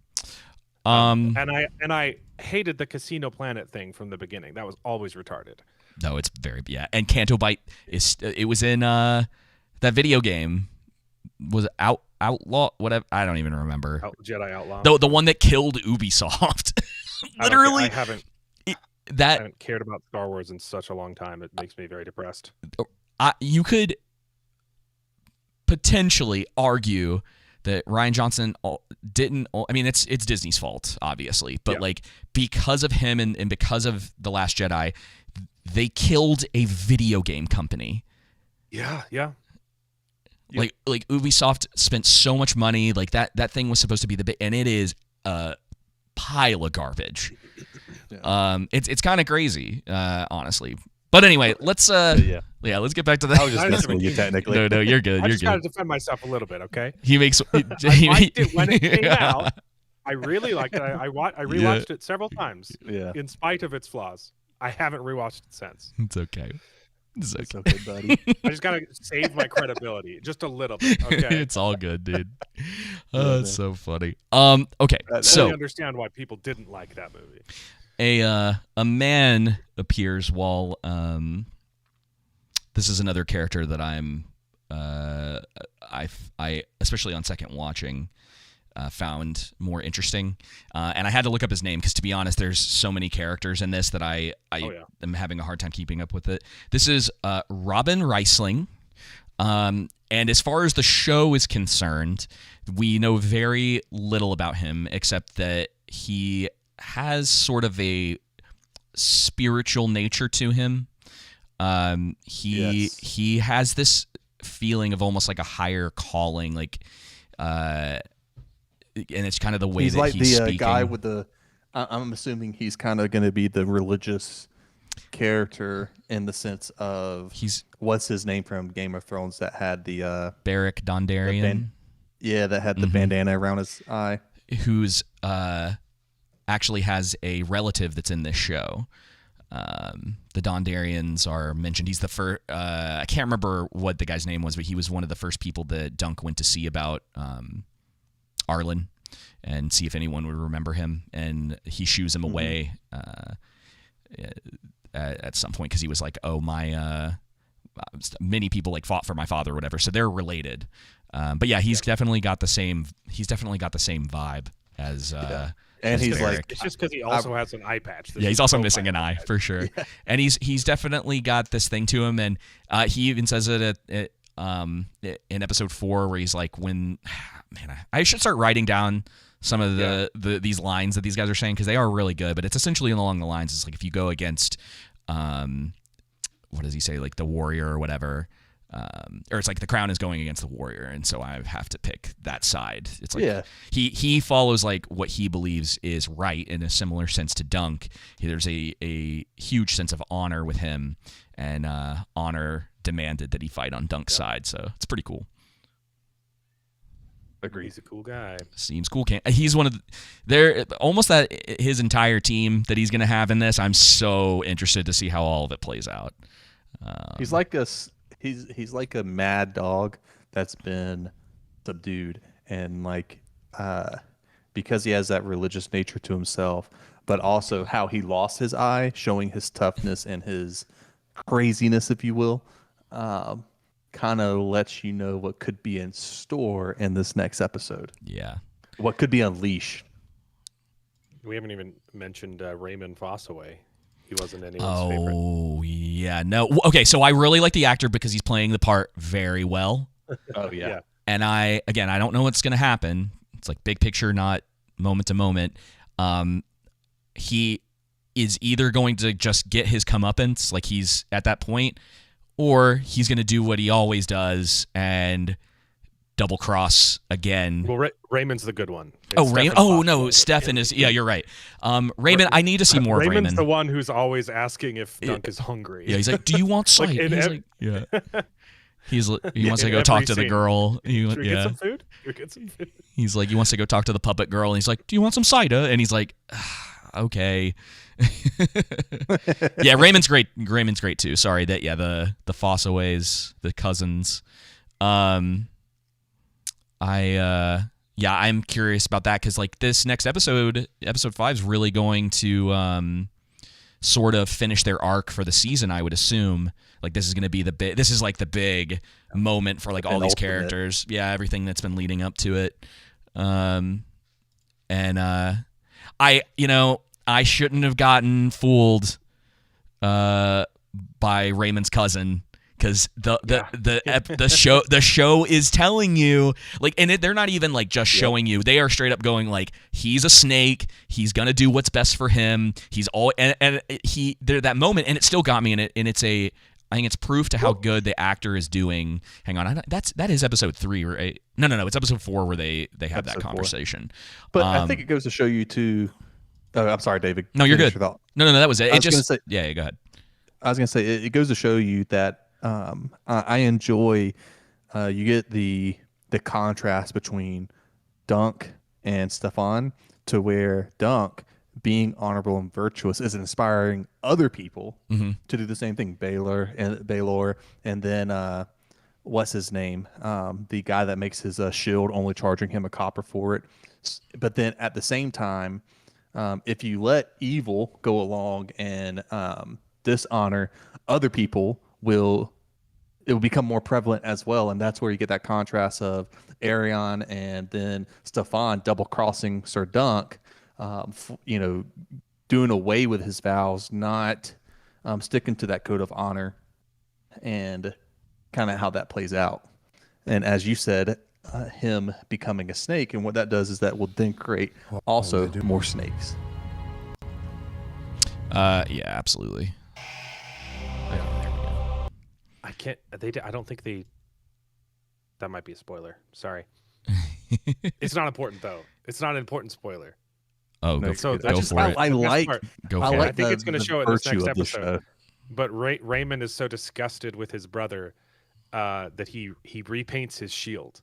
And I hated the Casino Planet thing from the beginning. That was always retarded. No, it's very And Canto Bight it was in that video game. Was it Outlaw? Whatever, I don't even remember. Jedi Outlaw. The one that killed Ubisoft. Literally, I haven't cared about Star Wars in such a long time. It makes me very depressed. You could potentially argue that Rian Johnson didn't. I mean, it's Disney's fault, obviously, but like because of him and because of The Last Jedi, they killed a video game company. Yeah. Like Ubisoft spent so much money. Like that thing was supposed to be the big, and it is a pile of garbage. It's kind of crazy, honestly. But anyway, let's let's get back to that. I was just messing with you technically. No, you're good. I You're just good. gotta defend myself a little bit, okay? He makes. I liked it when it came out. I really liked it. I rewatched it several times. Yeah. In spite of its flaws, I haven't rewatched it since. It's okay. It's okay, buddy. I just gotta save my credibility just a little bit. Okay. It's all good, dude. Oh, it's so funny. Okay. So I understand why people didn't like that movie. A man appears while this is another character that I'm I especially on second watching found more interesting, and I had to look up his name because, to be honest, there's so many characters in this that I am having a hard time keeping up with it. This is Robin Reisling, and as far as the show is concerned, we know very little about him except that he has sort of a spiritual nature to him. He has this feeling of almost like a higher calling, like and it's kind of the way he's that like he's the speaking. guy with the. I'm assuming he's kind of going to be the religious character in the sense of what's his name from Game of Thrones that had the Beric Dondarrion. That had the bandana around his eye. Who's actually has a relative that's in this show. The Dondarrions are mentioned. He's the first. I can't remember what the guy's name was, but he was one of the first people that Dunk went to see about Arlen and see if anyone would remember him. And he shoos him away at some point because he was like, "Oh, my many people like fought for my father or whatever." So they're related. But yeah, he's definitely got the same. He's definitely got the same vibe as. And he's Beric. It's just because he also has an eye patch. He's also missing an eye for sure. Yeah. And he's definitely got this thing to him, and he even says it in episode 4 where he's like, I should start writing down some of these lines that these guys are saying because they are really good, but it's essentially along the lines. It's like if you go against, what does he say, like the warrior or whatever. Or it's like the crown is going against the warrior, and so I have to pick that side. It's like he follows like what he believes is right in a similar sense to Dunk. There's a huge sense of honor with him, and honor demanded that he fight on Dunk's side. So it's pretty cool. Agreed. He's a cool guy. Seems cool. He's one of they're almost that his entire team that he's going to have in this. I'm so interested to see how all of it plays out. He's like He's like a mad dog that's been subdued, and like because he has that religious nature to himself, but also how he lost his eye, showing his toughness and his craziness, if you will, kind of lets you know what could be in store in this next episode. Yeah, what could be unleashed. We haven't even mentioned Raymond Fossaway. He wasn't anyone's favorite. Oh, yeah. No. Okay, so I really like the actor because he's playing the part very well. Oh, yeah. And I don't know what's going to happen. It's like big picture, not moment to moment. He is either going to just get his comeuppance, like he's at that point, or he's going to do what he always does and double cross again. Well, Raymond's the good one. Raymond. Oh no, Stefan is. Yeah, you're right. Raymond, I need to see more of Raymond. Raymond's the one who's always asking if Dunk is hungry. Yeah, he's like, "Do you want sight?" Yeah. He wants to go talk to the girl. Get some food? He's like, he wants to go talk to the puppet girl, and he's like, "Do you want some cider?" And he's like, "Okay." Yeah, Raymond's great. Raymond's great too. Sorry that the Fossaways, the cousins. I'm curious about that because like this next episode 5 is really going to sort of finish their arc for the season. I would assume like this is going to be the big moment for like all these characters. Yeah, everything that's been leading up to it. I shouldn't have gotten fooled by Raymond's cousin. Because the show is telling you like, and they're not even like just showing you. They are straight up going like, he's a snake. He's gonna do what's best for him. He's all and there that moment, and it still got me in it. And I think it's proof to how good the actor is doing. Hang on, that is episode 3, right? No, it's episode 4 where they have that conversation. 4. But I think it goes to show you too. Oh, I'm sorry, David. No, you're good. No, that was it. Go ahead. I was gonna say it goes to show you that. I enjoy you get the contrast between Dunk and Stefan to where Dunk being honorable and virtuous is inspiring other people to do the same thing. Baylor and then what's his name? The guy that makes his shield, only charging him a copper for it. But then at the same time, if you let evil go along and dishonor other people, it will become more prevalent as well, and that's where you get that contrast of Arion and then Stefan double crossing Ser Dunk, doing away with his vows, not sticking to that code of honor, and kind of how that plays out. And as you said, him becoming a snake, and what that does is that will then create also more snakes. Yeah, absolutely. I can't. I don't think they. That might be a spoiler. Sorry. It's not important though. It's not an important spoiler. Oh, no, go for it. I think it's going to show it in this next episode. But Raymond is so disgusted with his brother that he repaints his shield.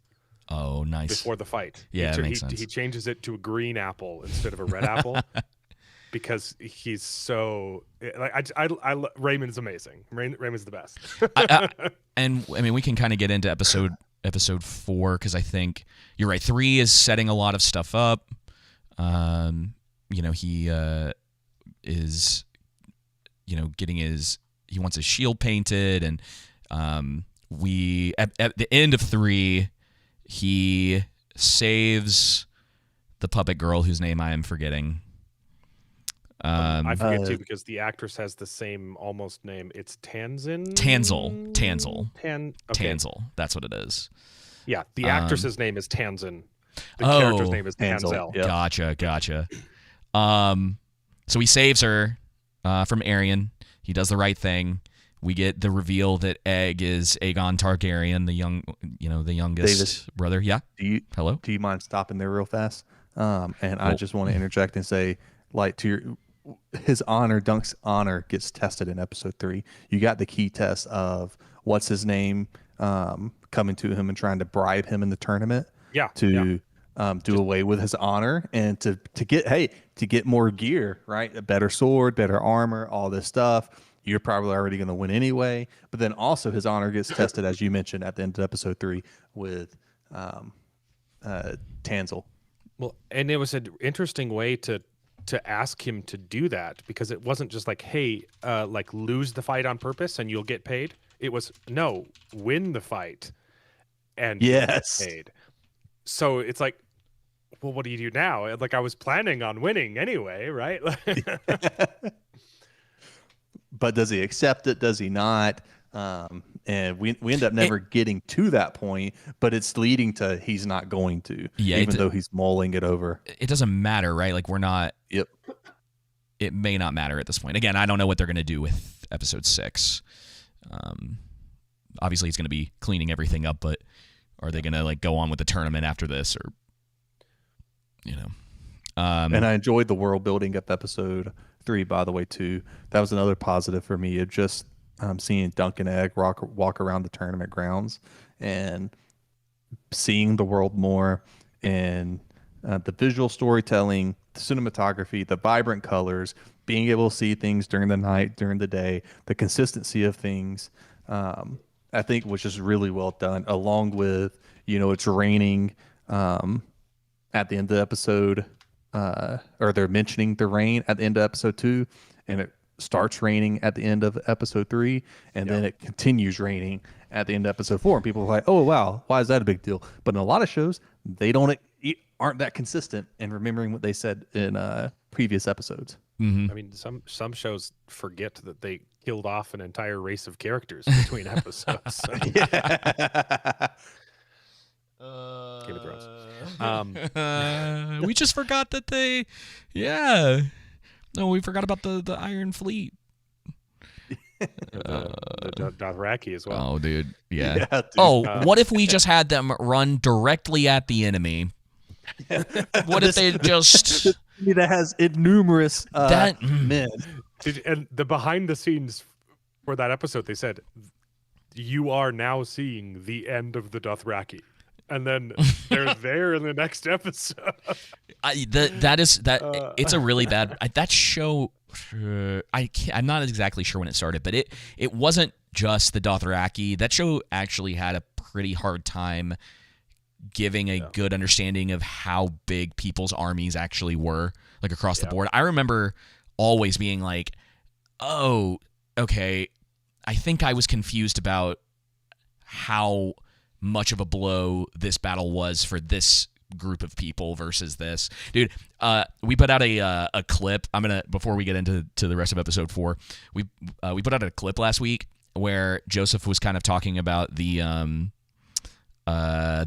Oh, nice. Before the fight. Yeah, it makes sense. He changes it to a green apple instead of a red apple. Because he's so like Raymond's amazing. Raymond's the best. And I mean, we can kind of get into episode 4 because I think you're right. 3 is setting a lot of stuff up. He is getting he wants his shield painted, and at the end of 3, he saves the puppet girl whose name I am forgetting. I forget too because the actress has the same almost name. It's Tanzil. Tanzil. That's what it is. Yeah, the actress's name is Tanzin. The character's name is Tanzel. Yep. Gotcha. So he saves her from Arion. He does the right thing. We get the reveal that Egg is Aegon Targaryen, the youngest Davis, brother. Yeah. Hello. Do you mind stopping there real fast? I just want to interject and say, like, his honor, Dunk's honor, gets tested in episode 3. You got the key test of what's his name coming to him and trying to bribe him in the tournament. Do away with his honor and to get more gear, right? A better sword, better armor, all this stuff. You're probably already going to win anyway. But then also his honor gets tested, as you mentioned, at the end of episode 3 with Tanzil. Well, and it was an interesting way to ask him to do that, because it wasn't just like, hey, lose the fight on purpose and you'll get paid. It was, no, win the fight and yes, get paid. So it's like, well, what do you do now? Like, I was planning on winning anyway, right? But does he accept it? Does he not? And we end up never getting to that point, but it's leading to he's not going to, even though he's mulling it over. It doesn't matter, right? Like, we're not. Yep. It may not matter at this point. Again, I don't know what they're going to do with episode 6. obviously he's going to be cleaning everything up, but are they going to like go on with the tournament after this, or And I enjoyed the world building of episode 3, by the way, too. That was another positive for me. It just seeing Duncan Egg walk around the tournament grounds and seeing the world more, and the visual storytelling, the cinematography, the vibrant colors, being able to see things during the night, during the day, the consistency of things, I think was just really well done, along with, it's raining at the end of the episode, or they're mentioning the rain at the end of episode 2, and it starts raining at the end of episode 3, and then it continues raining at the end of episode 4, and people are like, oh wow, why is that a big deal? But in a lot of shows, they aren't that consistent in remembering what they said in previous episodes. I mean, some shows forget that they killed off an entire race of characters between episodes. Game of Thrones. We just forgot that we forgot about the Iron Fleet. The Dothraki as well. Oh, dude. Yeah. Yeah, dude. What if we just had them run directly at the enemy? What if they just... that has numerous men. And the behind the scenes for that episode, they said, you are now seeing the end of the Dothraki. And then they're there in the next episode. It's a really bad... that show... I'm not exactly sure when it started, but it wasn't just the Dothraki. That show actually had a pretty hard time giving a good understanding of how big people's armies actually were, like across the board. I remember always being like, oh, okay, I think I was confused about how much of a blow this battle was for this group of people versus this. Dude, we put out a clip. Before we get into the rest of episode 4, we put out a clip last week where Joseph was kind of talking about the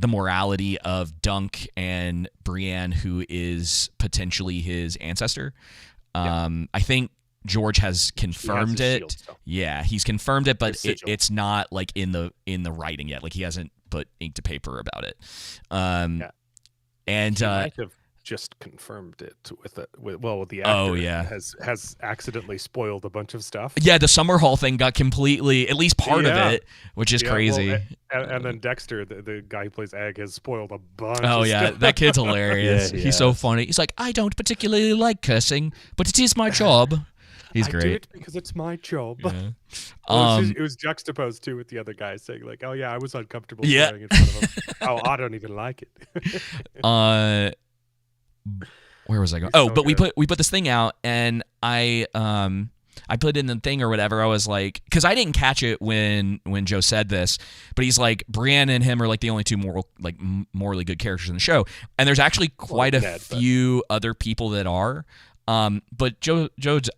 morality of Dunk and Brienne, who is potentially his ancestor. I think George has confirmed it. Shield, so. Yeah, he's confirmed it, but it's not like in the writing yet. Like he hasn't put ink to paper about it. And he might have just confirmed it with the actor has accidentally spoiled a bunch of stuff. Yeah, the Summer Hall thing got completely, at least part of it, which is crazy. Well, and then Dexter, the guy who plays Egg, has spoiled a bunch. Oh of yeah, stuff. that kid's hilarious. He's so funny. He's like, I don't particularly like cursing, but it is my job. He's great. I do it because it's my job. Yeah. It was juxtaposed too with the other guy saying like, "Oh yeah, I was uncomfortable swearing in front of him. Oh, I don't even like it." Where was I going? But we put this thing out, and I put it in the thing or whatever. I was like, because I didn't catch it when Joe said this, but he's like, Brienne and him are like the only two morally good characters in the show, and there's actually quite a few other people that are. But Joe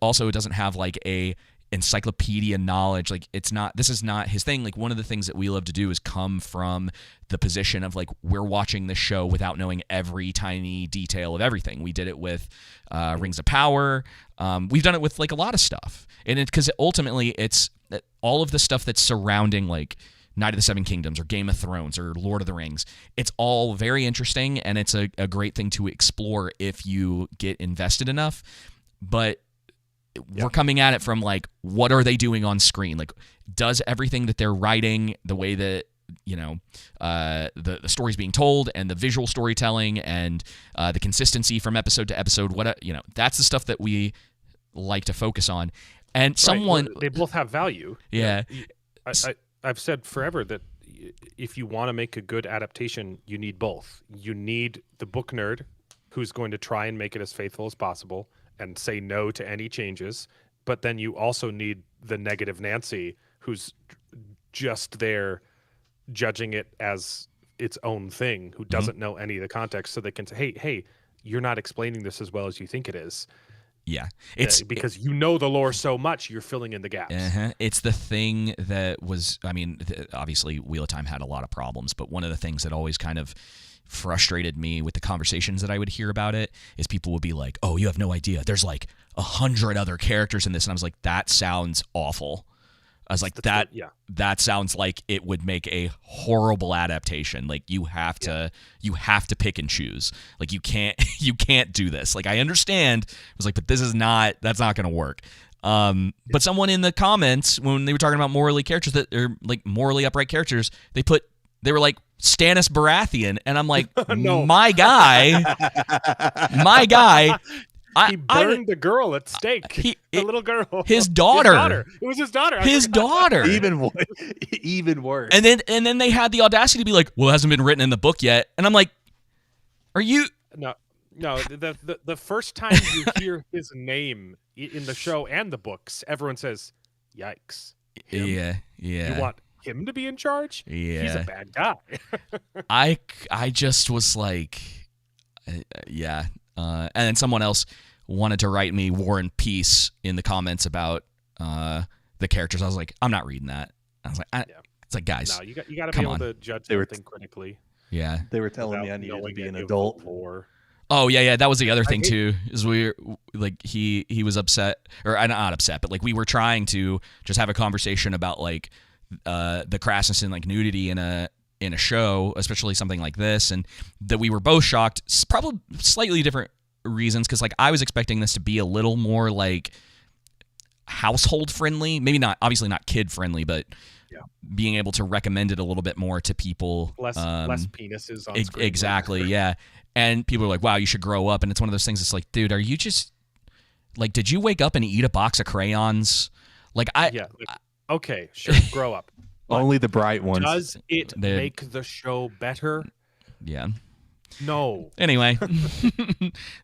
also doesn't have like a encyclopedia knowledge. Like this is not his thing. Like one of the things that we love to do is come from the position of like, we're watching this show without knowing every tiny detail of everything. We did it with Rings of Power. We've done it with like a lot of stuff. And because ultimately it's all of the stuff that's surrounding like Knight of the Seven Kingdoms or Game of Thrones or Lord of the Rings. It's all very interesting, and it's a great thing to explore if you get invested enough. But we're coming at it from like, what are they doing on screen? Like, does everything that they're writing, the way that the story's being told, and the visual storytelling, and the consistency from episode to episode, that's the stuff that we like to focus on. And they both have value. Yeah. I've said forever that if you want to make a good adaptation, you need both. You need the book nerd who's going to try and make it as faithful as possible and say no to any changes. But then you also need the negative Nancy who's just there judging it as its own thing, who doesn't know any of the context, so they can say, hey, you're not explaining this as well as you think it is. Yeah, because you know the lore so much, you're filling in the gaps. It's the thing that was, obviously Wheel of Time had a lot of problems, but one of the things that always kind of frustrated me with the conversations that I would hear about it is people would be like, oh, you have no idea. There's like 100 other characters in this. And I was like, that sounds awful. I was like, that sounds like it would make a horrible adaptation. Like you have to pick and choose. Like you can't do this. Like I understand. I was like, but that's not going to work. But someone in the comments, when they were talking about morally upright characters, they were like Stannis Baratheon, and I'm like, no. my guy. He burned the girl at stake. The little girl. His daughter. It was his daughter. His daughter. Even worse. And then they had the audacity to be like, well, it hasn't been written in the book yet. And I'm like, are you? No. The first time you hear his name in the show and the books, everyone says, "Yikes!" Yeah. You want him to be in charge? Yeah. He's a bad guy. I just was like, yeah. And then someone else wanted to write me War and Peace in the comments about the characters. I was like, I'm not reading that. I was like, it's like, guys, no, you got to be able to judge everything critically. Yeah, they were telling me I needed to be an adult. Oh yeah, that was the other thing too. Is we like he was upset, or not upset, but like we were trying to just have a conversation about like the crassness and like nudity in a show, especially something like this, and that we were both shocked, probably slightly different reasons, because like I was expecting this to be a little more like household friendly, maybe not, obviously not kid friendly, but being able to recommend it a little bit more to people. Less penises on screen. Exactly, yeah. And people are like, wow, you should grow up. And it's one of those things, it's like, dude, are you just like, did you wake up and eat a box of crayons? Like okay, sure, grow up. Only the bright ones. Does it make the show better? Yeah. No. Anyway, this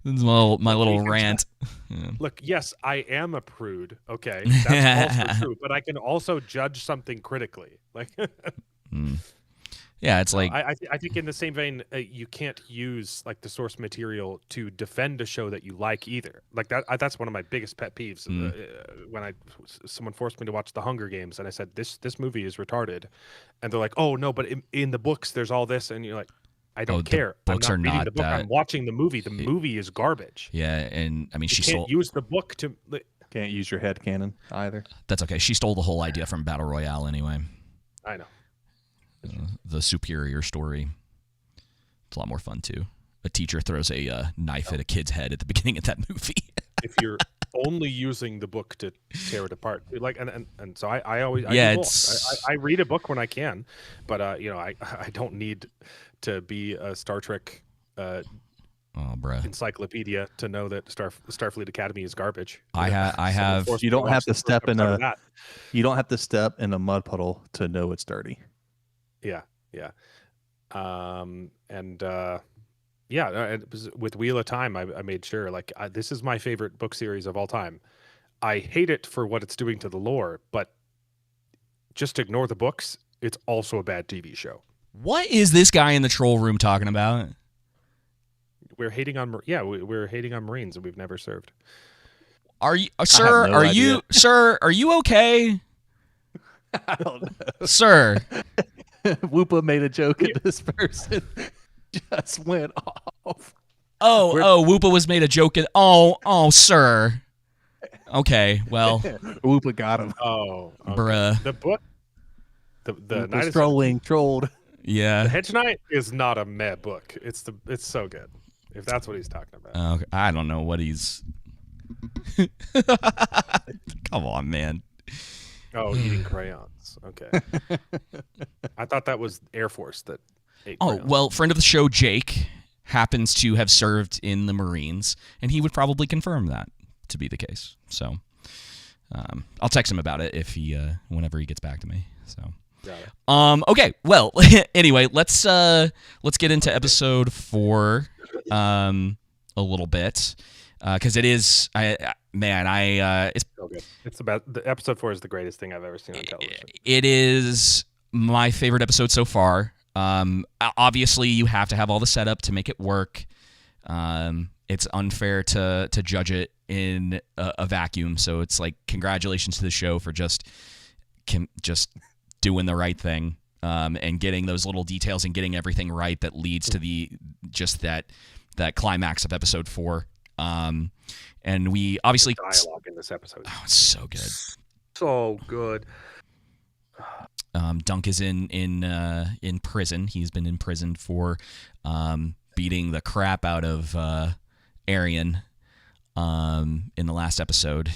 is my little rant. Yeah. Look, yes, I am a prude. Okay, that's also true. But I can also judge something critically. Like, yeah, it's like I think in the same vein, you can't use like the source material to defend a show that you like either. Like that's one of my biggest pet peeves. When someone forced me to watch The Hunger Games, and I said this movie is retarded, and they're like, oh no, but in the books there's all this, and you're like, I don't care. Books I'm not are reading not the book. that. I'm watching the movie. The movie is garbage. Yeah, and I mean, she can't use the book to. Can't use your head canon either. That's okay. She stole the whole idea from Battle Royale anyway. I know. The superior story. It's a lot more fun too. A teacher throws a knife at a kid's head at the beginning of that movie. If you're only using the book to tear it apart, like and so I always I read a book when I can, but I don't need to be a Star Trek encyclopedia to know that Starfleet Academy is garbage. I have. You don't have to step in a. You don't have to step in a mud puddle to know it's dirty. Yeah. With Wheel of Time, I made sure this is my favorite book series of all time. I hate it for what it's doing to the lore, but just ignore the books. It's also a bad TV show. What is this guy in the troll room talking about? We're hating on we're hating on Marines that we've never served. Are you, sir? Are you, sir? Are you okay? I don't know, sir. Whoopa made a joke at this person. Just went off. Whoopa was made a joke at. Oh, sir. Okay, well. Whoopa got him. Oh, okay. Bruh. The book. The Night trolled. Yeah. The Hedge Knight is not a meh book. It's so good. If that's what he's talking about. I don't know what he's. Come on, man. Oh, eating crayons. Okay. I thought that was Air Force that ate crayons. Well, friend of the show, Jake, happens to have served in the Marines, and he would probably confirm that to be the case. So I'll text him about it if he whenever he gets back to me. So okay, well, anyway, let's get into episode 4 a little bit. Because it is, it's so good. It's about the episode 4 is the greatest thing I've ever seen on television. It is my favorite episode so far. Obviously, you have to have all the setup to make it work. It's unfair to judge it in a vacuum. So it's like, congratulations to the show for just doing the right thing, and getting those little details and getting everything right that leads to that climax of episode 4. And we obviously the dialogue in this episode. Oh, it's so good. So good. Dunk is in prison. He's been imprisoned for beating the crap out of Arian in the last episode.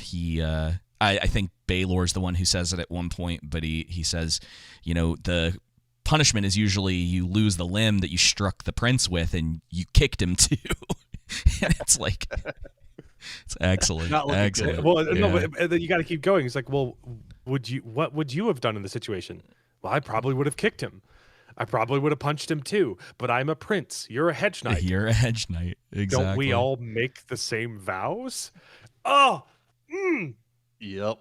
I think Baylor's the one who says it at one point, but he says, the punishment is usually you lose the limb that you struck the prince with, and you kicked him too. And it's like, it's excellent. Excellent. Well, yeah. No, but then you got to keep going. It's like, well, what would you have done in the situation? Well, I probably would have kicked him. I probably would have punched him too. But I'm a prince. You're a hedge knight. You're a hedge knight. Exactly. Don't we all make the same vows? Oh, yep.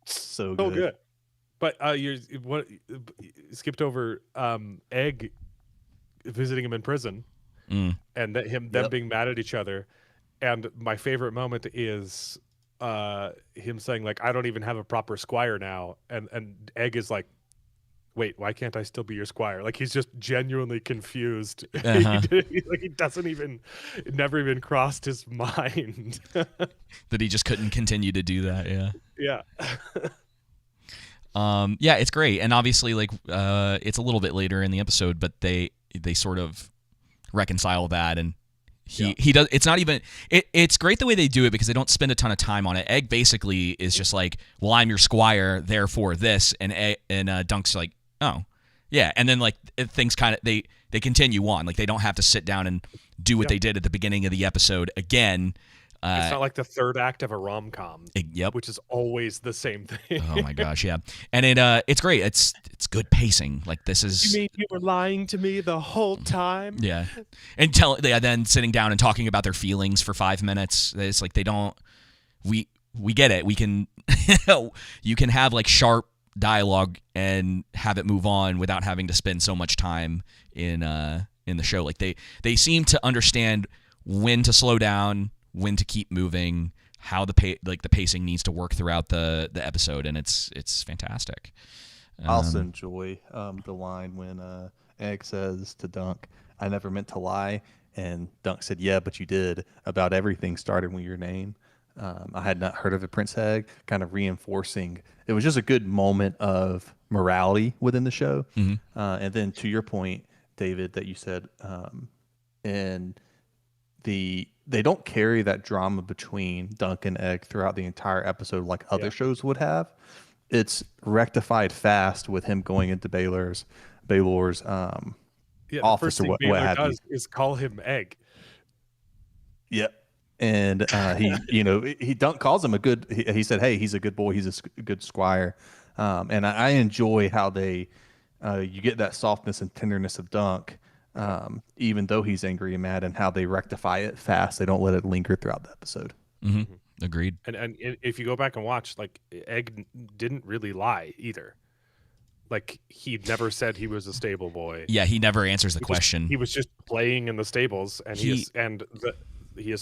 So good. But you skipped over Egg visiting him in prison, and them being mad at each other. And my favorite moment is him saying, like, I don't even have a proper squire now, and Egg is like, wait, why can't I still be your squire? Like, he's just genuinely confused. He doesn't even, it never even crossed his mind that he just couldn't continue to do that. Yeah. Yeah, it's great. And obviously, like, it's a little bit later in the episode, but they sort of reconcile that, and he does. It's not even. It's great the way they do it because they don't spend a ton of time on it. Egg basically is just like, well, I'm your squire, therefore this, and Dunk's like, oh, yeah, and then like things kind of they continue on. Like, they don't have to sit down and do what they did at the beginning of the episode again. It's not like the third act of a rom-com, which is always the same thing. Oh my gosh, yeah, and it's great. It's good pacing. Like, this is. You mean you were lying to me the whole time? Yeah, and then sitting down and talking about their feelings for 5 minutes. It's like they don't. We get it. We can. You can have like sharp dialogue and have it move on without having to spend so much time in the show. Like they seem to understand when to slow down, when to keep moving, how the pacing needs to work throughout the episode, and it's fantastic. I also enjoy the line when Egg says to Dunk, "I never meant to lie," and Dunk said, "Yeah, but you did." About everything started with your name. I had not heard of a Prince Egg, kind of reinforcing. It was just a good moment of morality within the show. Mm-hmm. And then to your point, David, that you said, and they don't carry that drama between Dunk and Egg throughout the entire episode like other shows would have. It's rectified fast with him going into Baylor's office, or what have you. Is call him Egg. Yep. And he Dunk calls him a good. He said, "Hey, he's a good boy. He's a good squire." And I enjoy how they you get that softness and tenderness of Dunk, even though he's angry and mad, and how they rectify it fast. They don't let it linger throughout the episode. Mm-hmm. Agreed. And if you go back and watch, like, Egg didn't really lie either. Like, he never said he was a stable boy. Yeah, he never answers the question. He was just playing in the stables, and he assumed.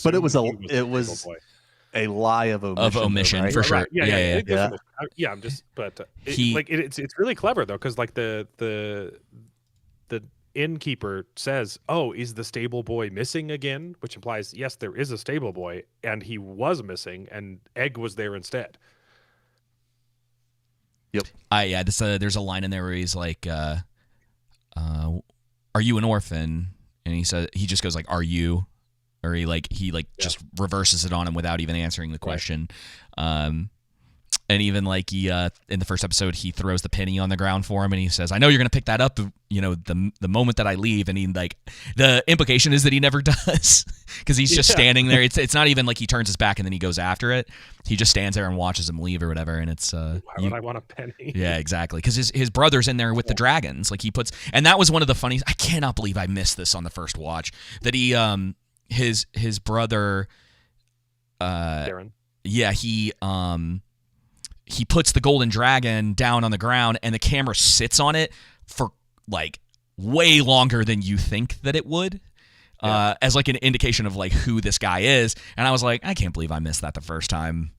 But it was a lie of omission, right? For sure. Right. Yeah. I'm just, but it's really clever though, because like the innkeeper says, "Oh, is the stable boy missing again?" Which implies, yes, there is a stable boy, and he was missing, and Egg was there instead. Yep. There's a line in there where he's like, "Are you an orphan?" And he just goes like, "Are you?" Or he just reverses it on him without even answering the question. And even like he in the first episode, he throws the penny on the ground for him, and he says, "I know you're gonna pick that up, the moment that I leave." And he, like, the implication is that he never does, because he's just standing there. It's not even like he turns his back and then he goes after it. He just stands there and watches him leave or whatever. And it's why would I want a penny? Yeah, exactly. Because his brother's in there with the dragons. Like, and that was one of the funniest. I cannot believe I missed this on the first watch. That he his brother Darren. Yeah, he puts the golden dragon down on the ground, and the camera sits on it for like way longer than you think that it would, as like an indication of like who this guy is. And I was like, I can't believe I missed that the first time.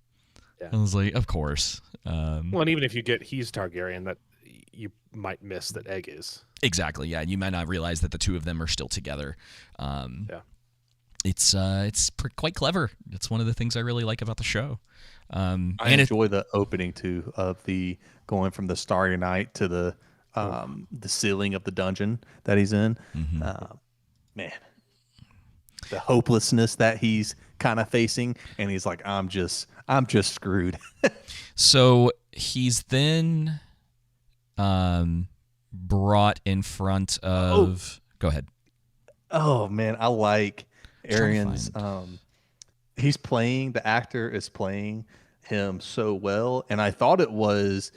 Yeah. I was like, of course. Well, and even if you get he's Targaryen, that you might miss that Egg is. Exactly. Yeah, you might not realize that the two of them are still together. It's quite clever. It's one of the things I really like about the show. I enjoy the opening too of the going from the Starry Night to the ceiling of the dungeon that he's in. Man, the hopelessness that he's kind of facing, and he's like, I'm just screwed. So he's then brought in front of. Go ahead. Oh man, I like Arian's. He's playing. The actor is playing him so well, and I thought it was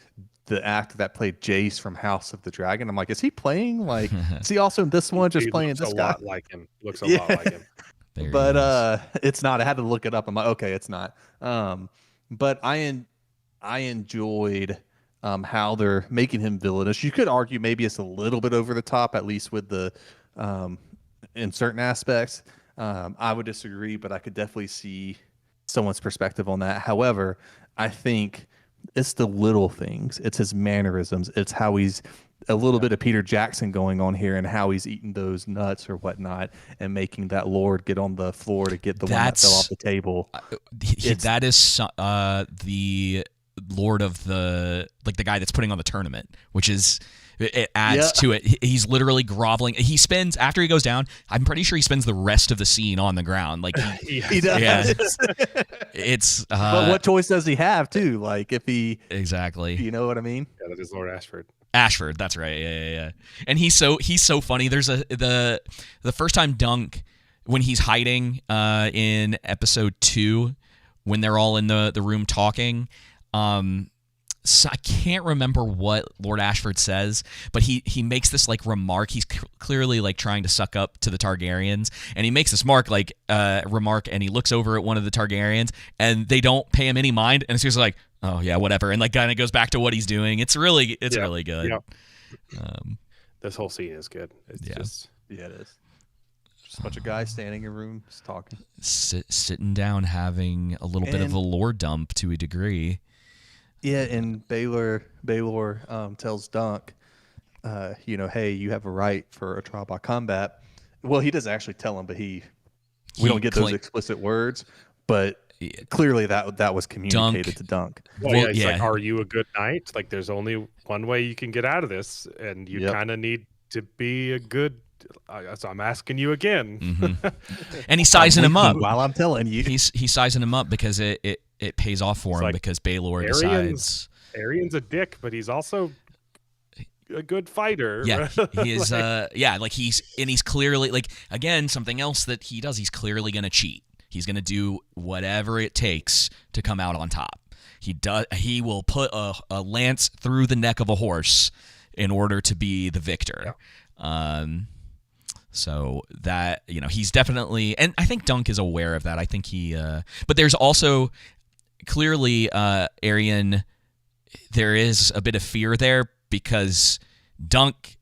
the actor that played Jace from House of the Dragon. I'm like, is he playing like? Is he also in this one just playing this guy? Lot like him. Looks a lot like him. But it's not. I had to look it up. I'm like, okay, it's not. But I enjoyed how they're making him villainous. You could argue maybe it's a little bit over the top, at least with the in certain aspects. I would disagree, but I could definitely see someone's perspective on that. However, I think it's the little things. It's his mannerisms. It's how he's a little bit of Peter Jackson going on here, and how he's eating those nuts or whatnot and making that Lord get on the floor to get the one that fell off the table. That is the Lord of the guy that's putting on the tournament, which is. It adds to it. He's literally groveling. He spends, after he goes down, I'm pretty sure he spends the rest of the scene on the ground. Like he does. Yeah. It's. But what choice does he have too? Like if he exactly. You know what I mean? Yeah, that is Lord Ashford. Ashford, that's right. Yeah. And he's so funny. There's the first time Dunk, when he's hiding in episode 2, when they're all in the room talking. So I can't remember what Lord Ashford says, but he makes this like remark. He's clearly like trying to suck up to the Targaryens, and he makes this remark, and he looks over at one of the Targaryens, and they don't pay him any mind, and it's just like, oh yeah, whatever, and like kind of goes back to what he's doing. It's really good. Yeah. This whole scene is good. It's just it is. Just a bunch of guys standing in rooms talking, sitting down, having a little bit of a lore dump to a degree. Yeah, and Baylor tells Dunk, hey, you have a right for a trial by combat. Well, he doesn't actually tell him, but we don't get those explicit words, but clearly that was communicated to Dunk. Well, he's like, are you a good knight? Like, there's only one way you can get out of this, and you kind of need to be a good. So I'm asking you again. Mm-hmm. And he's sizing him up while I'm telling you. He's sizing him up because it pays off for him, like, because Baylor decides. Arian's a dick, but he's also a good fighter. Yeah, he is. He's clearly, like, again, something else that he does. He's clearly going to cheat. He's going to do whatever it takes to come out on top. He will put a lance through the neck of a horse in order to be the victor. Yeah. So that, he's definitely, and I think Dunk is aware of that. I think but there's also clearly, Arian, there is a bit of fear there because Dunk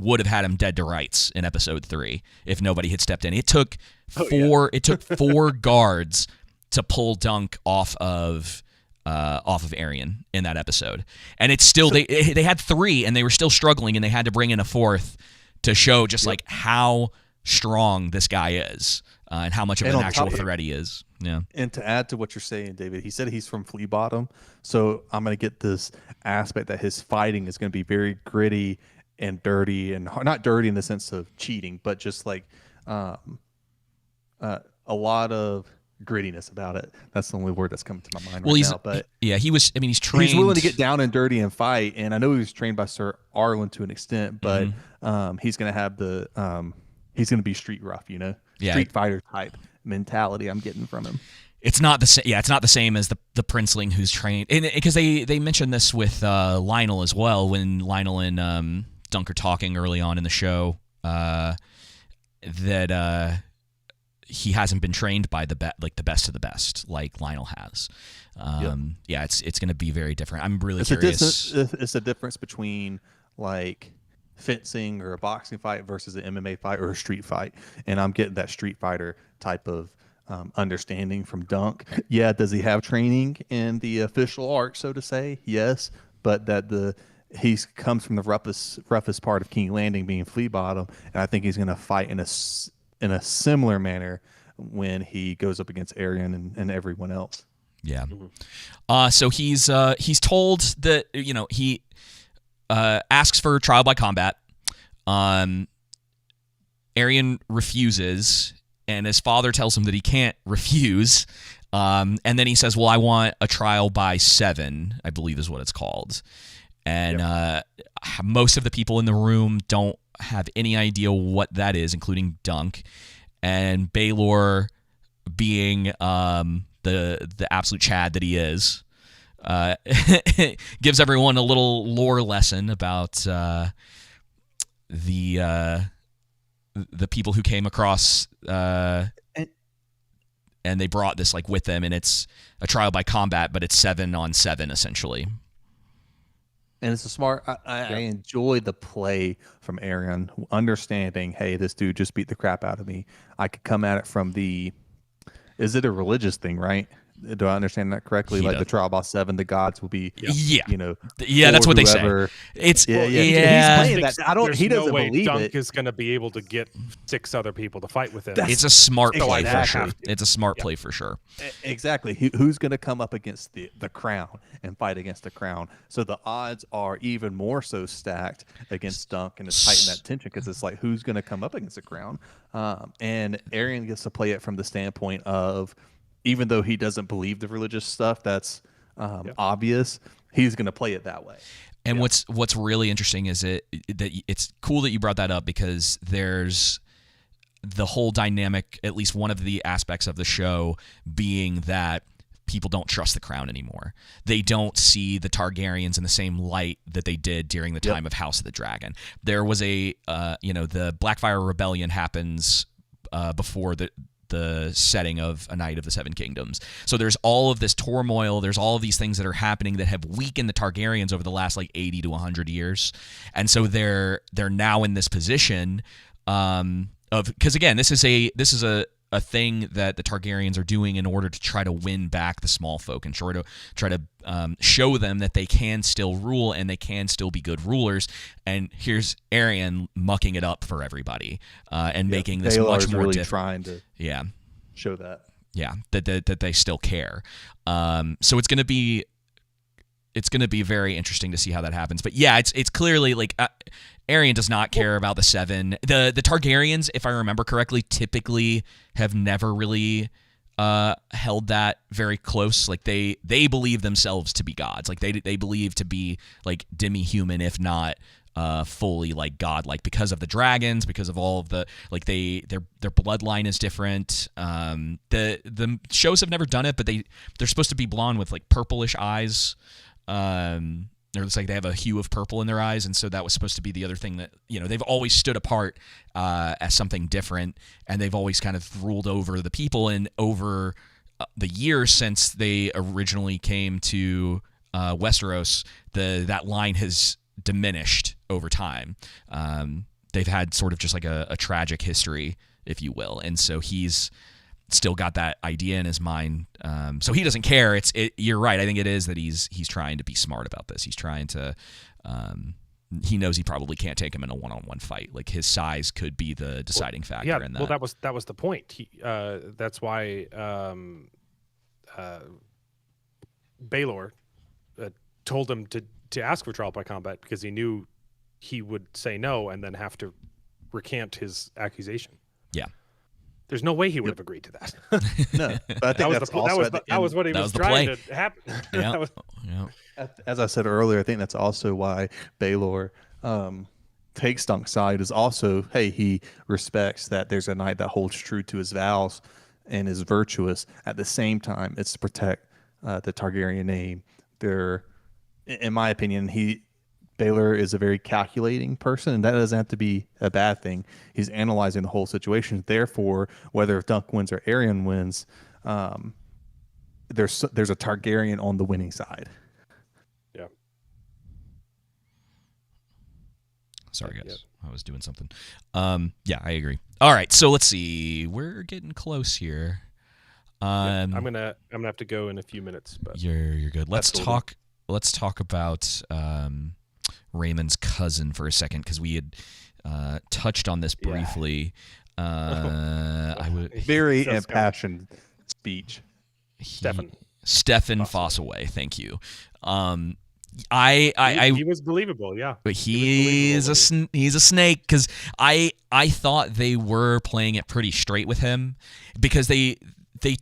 would have had him dead to rights in episode 3 if nobody had stepped in. It took four guards to pull Dunk off of Arian in that episode, and it's still they had 3 and they were still struggling, and they had to bring in a 4th to show just like how strong this guy is and how much of an actual threat he is. Yeah. And to add to what you're saying, David, he said he's from Flea Bottom, so I'm going to get this aspect that his fighting is going to be very gritty and dirty, and not dirty in the sense of cheating, but just like a lot of grittiness about it. That's the only word that's coming to my mind now. But he's trained. He's willing to get down and dirty and fight, and I know he was trained by Sir Arlen to an extent, but he's going to have he's going to be street rough, street fighter type mentality I'm getting from him. It's not the same. Yeah, it's not the same as the princeling who's trained, because they mentioned this with Lionel as well, when Lionel and Dunk are talking early on in the show, that he hasn't been trained by the best of the best like Lionel has. Yeah, it's going to be very different. I'm really curious. It's a difference between like fencing or a boxing fight versus an MMA fight or a street fight, and I'm getting that street fighter type of understanding from Dunk. Yeah, does he have training in the official art, so to say? Yes, but that he comes from the roughest part of King Landing, being Flea Bottom, and I think he's going to fight in a similar manner when he goes up against Arian and everyone else. Yeah. So he's told that he asks for trial by combat. Arion refuses, and his father tells him that he can't refuse. And then he says, "Well, I want a trial by 7, I believe is what it's called." And most of the people in the room don't have any idea what that is, including Dunk. And Baylor, being the absolute Chad that he is, gives everyone a little lore lesson about the people who came across and they brought this with them, and it's a trial by combat, but it's 7-on-7 essentially. And it's a smart. I enjoy the play from Arion, understanding, hey, this dude just beat the crap out of me. I could come at it from the. Is it a religious thing, right? Do I understand that correctly? The trial by 7, the gods will be, that's what they say. It's he's playing that. He doesn't believe Dunk is going to be able to get 6 other people to fight with him. It's a smart play for sure. It's a smart play for sure. Exactly. Who's going to come up against the crown and fight against the crown? So the odds are even more so stacked against Dunk, and it's heightened that tension because it's who's going to come up against the crown? And Arion gets to play it from the standpoint of, even though he doesn't believe the religious stuff that's obvious, he's going to play it that way. And what's really interesting is that it's cool that you brought that up, because there's the whole dynamic, at least one of the aspects of the show being that people don't trust the crown anymore. They don't see the Targaryens in the same light that they did during the time of House of the Dragon. There was the Blackfyre Rebellion happens before the setting of A Knight of the Seven Kingdoms. So there's all of this turmoil, there's all of these things that are happening that have weakened the Targaryens over the last 80 to 100 years. And so they're now in this position of, because again, this is a thing that the Targaryens are doing in order to try to win back the small folk and try to show them that they can still rule and they can still be good rulers. And here's Arion mucking it up for everybody and making this much more really trying to show that that they still care. So it's going to be very interesting to see how that happens. But yeah, it's clearly Arion does not care about the 7. The Targaryens, if I remember correctly, typically have never really held that very close. They believe themselves to be gods. They believe to be demi-human, if not fully godlike, because of the dragons, because of all of the their bloodline is different. The shows have never done it, but they're supposed to be blonde with purplish eyes. Or it's they have a hue of purple in their eyes, and so that was supposed to be the other thing that they've always stood apart as something different, and they've always kind of ruled over the people. And over the years since they originally came to Westeros, that line has diminished over time. They've had sort of just a tragic history, if you will, and so he's still got that idea in his mind, so he doesn't care. You're right. I think it is that he's trying to be smart about this. He's trying to. He knows he probably can't take him in a one-on-one fight. His size could be the deciding factor in that. Well, that was the point. That's why Baylor told him to ask for trial by combat, because he knew he would say no and then have to recant his accusation. Yeah. There's no way he would have agreed to that. No, but I think that was what he was trying to happen. Yeah. As I said earlier, I think that's also why Baylor takes Dunk's side, is also, hey, he respects that there's a knight that holds true to his vows and is virtuous. At the same time, it's to protect the Targaryen name. In my opinion, Baylor is a very calculating person, and that doesn't have to be a bad thing. He's analyzing the whole situation. Therefore, whether Dunk wins or Arion wins, there's a Targaryen on the winning side. Yeah. Sorry, guys. I was doing something. Yeah, I agree. All right, so let's see. We're getting close here. I'm gonna have to go in a few minutes. But you're good. Let's talk about Raymond's cousin for a second, because we had touched on this briefly. Very impassioned speech. Stefan. Stefan Fossaway, thank you. He was believable, yeah. But he's a snake, because I thought they were playing it pretty straight with him, because they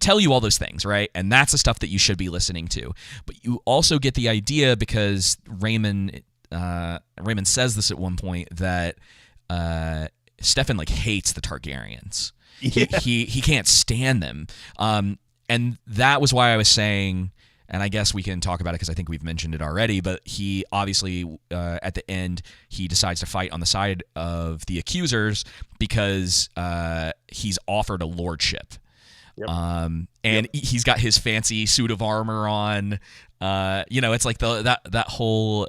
tell you all those things, right? And that's the stuff that you should be listening to. But you also get the idea, because Raymond says this at one point, that Stefan like hates the Targaryens. Yeah. He can't stand them. And that was why I was saying, and I guess we can talk about it because I think we've mentioned it already, but he obviously, at the end, he decides to fight on the side of the accusers because he's offered a lordship. Yep. And he's got his fancy suit of armor on. It's like that whole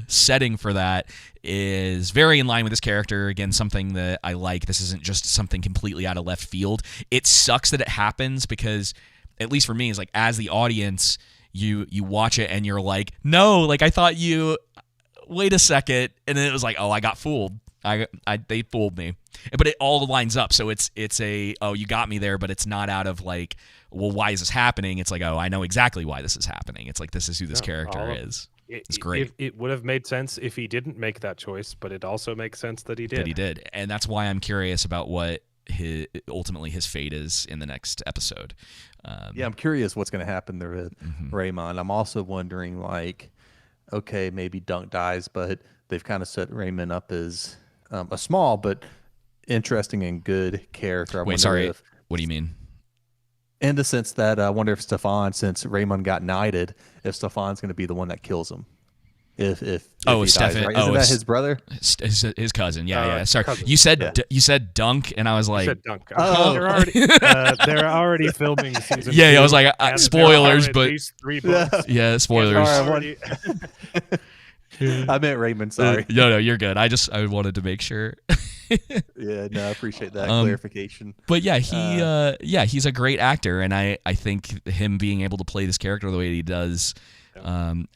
setting for that is very in line with this character. Again, something that I like. This isn't just something completely out of left field. It sucks that it happens because, at least for me, is like, as the audience, you watch it and you're like, no, like I thought you. Wait a second, and then it was like, oh, I got fooled. They fooled me, but it all lines up. So it's a, oh, you got me there, but it's not out of like, well, why is this happening? It's like, oh, I know exactly why this is happening. It's like, this is who this character is. It's great. It would have made sense if he didn't make that choice, but it also makes sense that he did. And that's why I'm curious about what ultimately his fate is in the next episode. I'm curious what's going to happen there with Raymond. I'm also wondering, like, okay, maybe Dunk dies, but they've kind of set Raymond up as a small but interesting and good character. Wait, sorry. What do you mean? In the sense that I wonder if Stefan, since Raymond got knighted, if Stefan's going to be the one that kills him. If Stefan, dies, right? Isn't that his brother? His cousin. Yeah. Sorry, cousin. You said Dunk, and I was like, you said Dunk. They're already filming season 2. Yeah, I was like, spoilers, but three books. Yeah, spoilers. I meant Raymond. Sorry. No, you're good. I wanted to make sure. I appreciate that clarification. But yeah, he's a great actor, and I think him being able to play this character the way he does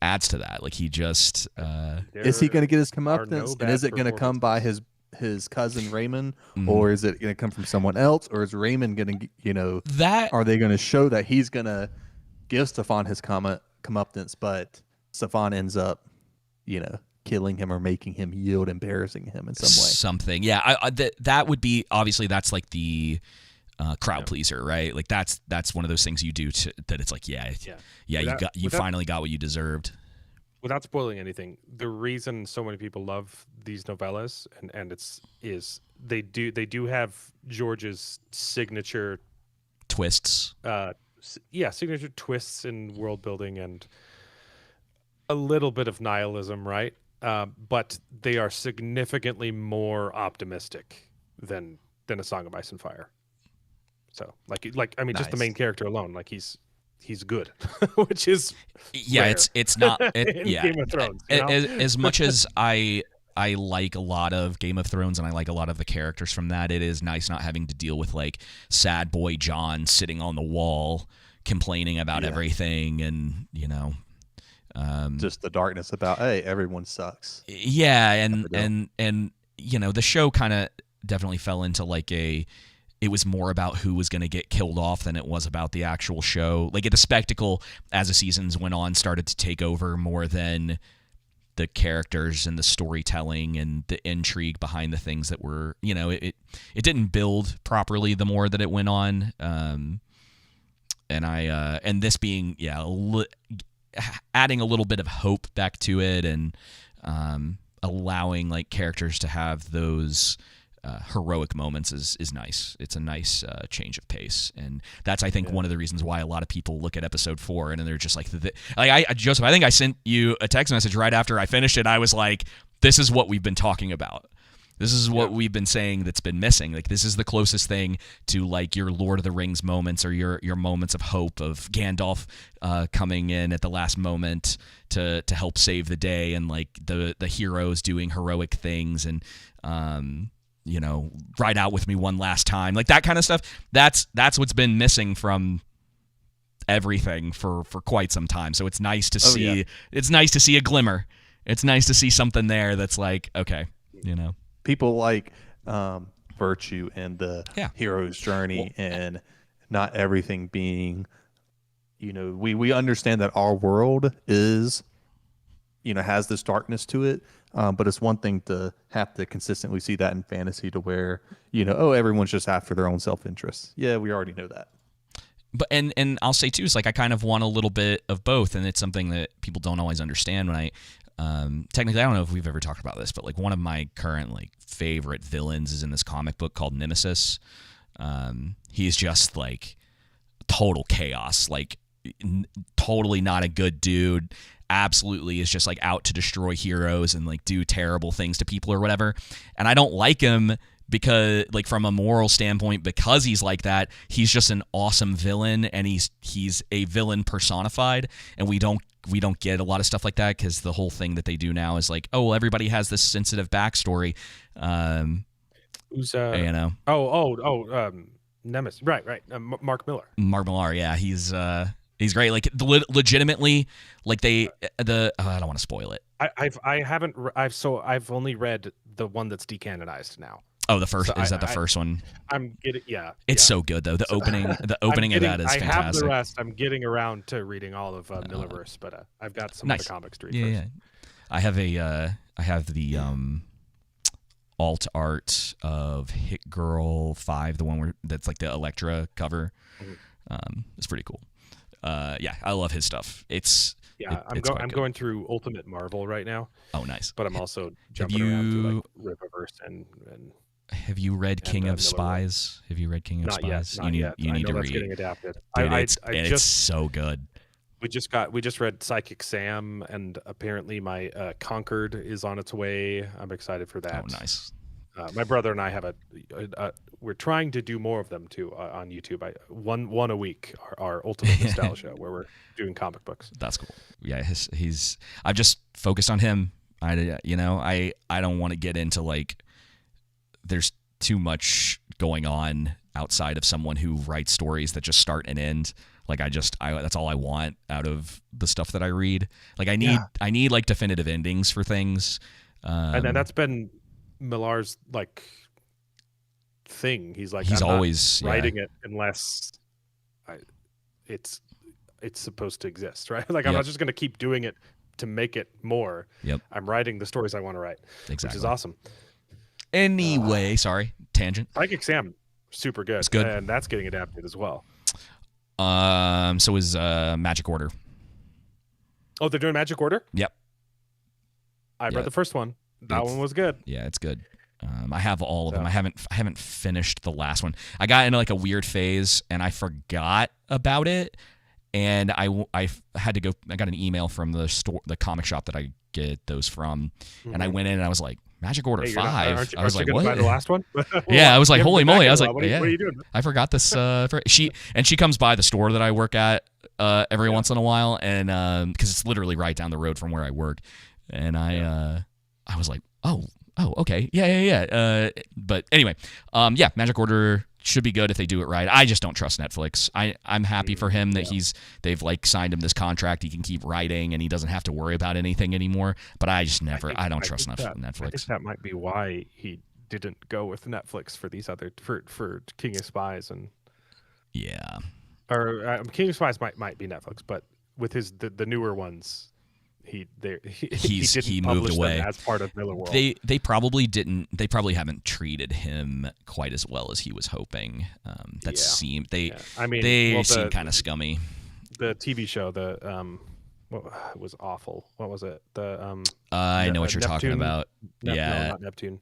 adds to that. Like, he just is he going to get his comeuppance, and is it going to come by his cousin Raymond, or is it going to come from someone else, or is Raymond going to that? Are they going to show that he's going to give Stefan his comeuppance, but Stefan ends up killing him or making him yield, embarrassing him in some way? Something, yeah. That would be, obviously, that's like the crowd pleaser, right? Like that's one of those things you do that it's like, you finally got what you deserved. Without spoiling anything, the reason so many people love these novellas and is they do have George's signature twists. Signature twists in world building and a little bit of nihilism, right? But they are significantly more optimistic than A Song of Ice and Fire. So, nice. Just the main character alone, like he's good, which is rare. It's not Game of Thrones. As much as I like a lot of Game of Thrones and I like a lot of the characters from that, it is nice not having to deal with like sad boy John sitting on the wall complaining about everything and just the darkness about, hey, everyone sucks. Yeah, and the show kind of definitely fell into like it was more about who was going to get killed off than it was about the actual show. Like, the spectacle as the seasons went on started to take over more than the characters and the storytelling and the intrigue behind the things that were, it didn't build properly the more that it went on. And this being, adding a little bit of hope back to it and allowing like characters to have those heroic moments is nice. It's a nice change of pace, and that's, I think, one of the reasons why a lot of people look at episode 4 and they're just like, Joseph, I think I sent you a text message right after I finished it. I was like, this is what we've been talking about. This is what we've been saying that's been missing. Like, this is the closest thing to like your Lord of the Rings moments or your moments of hope of Gandalf coming in at the last moment to help save the day, and like the heroes doing heroic things and ride out with me one last time, like that kind of stuff. That's what's been missing from everything for quite some time. So it's nice to see. Yeah. It's nice to see a glimmer. It's nice to see something there that's like, okay, people like virtue and the hero's journey, and not everything being we understand that our world is, has this darkness to it. But it's one thing to have to consistently see that in fantasy to where, everyone's just after their own self-interest. Yeah, we already know that. But and I'll say too, it's like I kind of want a little bit of both, and it's something that people don't always understand. When I technically, I don't know if we've ever talked about this, but like one of my current like favorite villains is in this comic book called Nemesis. He's just like total chaos, like totally not a good dude. Absolutely is just like out to destroy heroes and like do terrible things to people or whatever. And I don't like him because like from a moral standpoint, because he's like that. He's just an awesome villain, and he's a villain personified, and we don't get a lot of stuff like that because the whole thing that they do now is like, oh well, everybody has this sensitive backstory. Who's Nemesis, right. Mark Millar, yeah, he's great. Like legitimately, like I don't want to spoil it. I've only read the one that's decanonized now. Oh, the first is that the first one? I'm getting It's so good though. The opening of that is fantastic. I have the rest. I'm getting around to reading all of Millerverse, but I've got some of the comics to read first. Yeah. I have the alt art of Hit Girl 5, the one that's like the Elektra cover. Mm-hmm. It's pretty cool. I love his stuff. I'm going through Ultimate Marvel right now. Oh, nice. But I'm also jumping around through like Riververse and have you read King of Spies? Have you read King of Spies? Not yet. You need to read. That's getting adapted. Dude, it's so good. We just read Psychic Sam, and apparently my Conquered is on its way. I'm excited for that. Oh, nice. My brother and I have we're trying to do more of them too on YouTube. One a week, our Ultimate Nostalgia, where we're doing comic books. That's cool. Yeah, I've just focused on him. I don't want to get into like, there's too much going on outside of someone who writes stories that just start and end. Like that's all I want out of the stuff that I read. Like I need like definitive endings for things. And then that's been Millar's like thing. He's always writing it unless it's supposed to exist, right? Like I'm not just going to keep doing it to make it more. Yep. I'm writing the stories I want to write, which is awesome. Anyway, sorry, tangent. Psychic Sam, super good. It's good, and that's getting adapted as well. So is Magic Order. Oh, they're doing Magic Order? Yep. I read the first one. That one was good. Yeah, it's good. I have all of them. I haven't finished the last one. I got into like a weird phase and I forgot about it. And I had to go. I got an email from the store, the comic shop that I get those from, and I went in and I was like, Magic Order 5. I was like, what? Buy the last one? Yeah, I was like, holy moly! I was like, what are you doing? I forgot this. She comes by the store that I work at every once in a while, and because it's literally right down the road from where I work, and I was like, oh, okay, yeah. But anyway, Magic Order should be good if they do it right. I just don't trust Netflix. I'm happy for him that they've like signed him this contract. He can keep writing and he doesn't have to worry about anything anymore. But I just I don't trust Netflix. I think that might be why he didn't go with Netflix for these other for King of Spies and or King of Spies might be Netflix, but with the newer ones. He moved away as part of Miller World. They probably didn't. They probably haven't treated him quite as well as he was hoping. Seem kind of scummy. The TV show, it was awful. What was it? I know what you're talking about. No, not Neptune.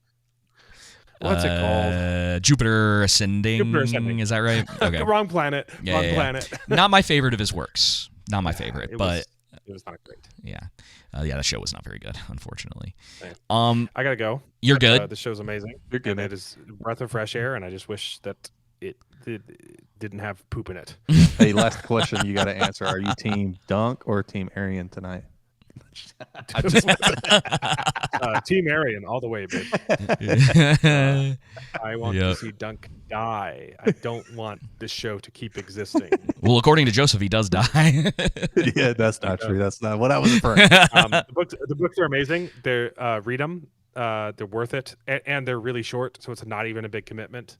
What's it called? Jupiter Ascending. Is that right? Okay. Wrong planet. Wrong planet. Not my favorite of his works. Not my favorite, but. It was not great. Yeah. That show was not very good, unfortunately. I gotta go. You're good. The show's amazing. You're good. And it is a breath of fresh air, and I just wish that it didn't have poop in it. Hey, last question you got to answer: are you Team Dunk or Team Arian tonight? Team Arian all the way, baby. I want to see Dunk die. I don't want this show to keep existing. Well, according to Joseph, he does die. Yeah, that's not true. That's not what I was referring. The books are amazing. They're read them. They're worth it, and they're really short, so it's not even a big commitment.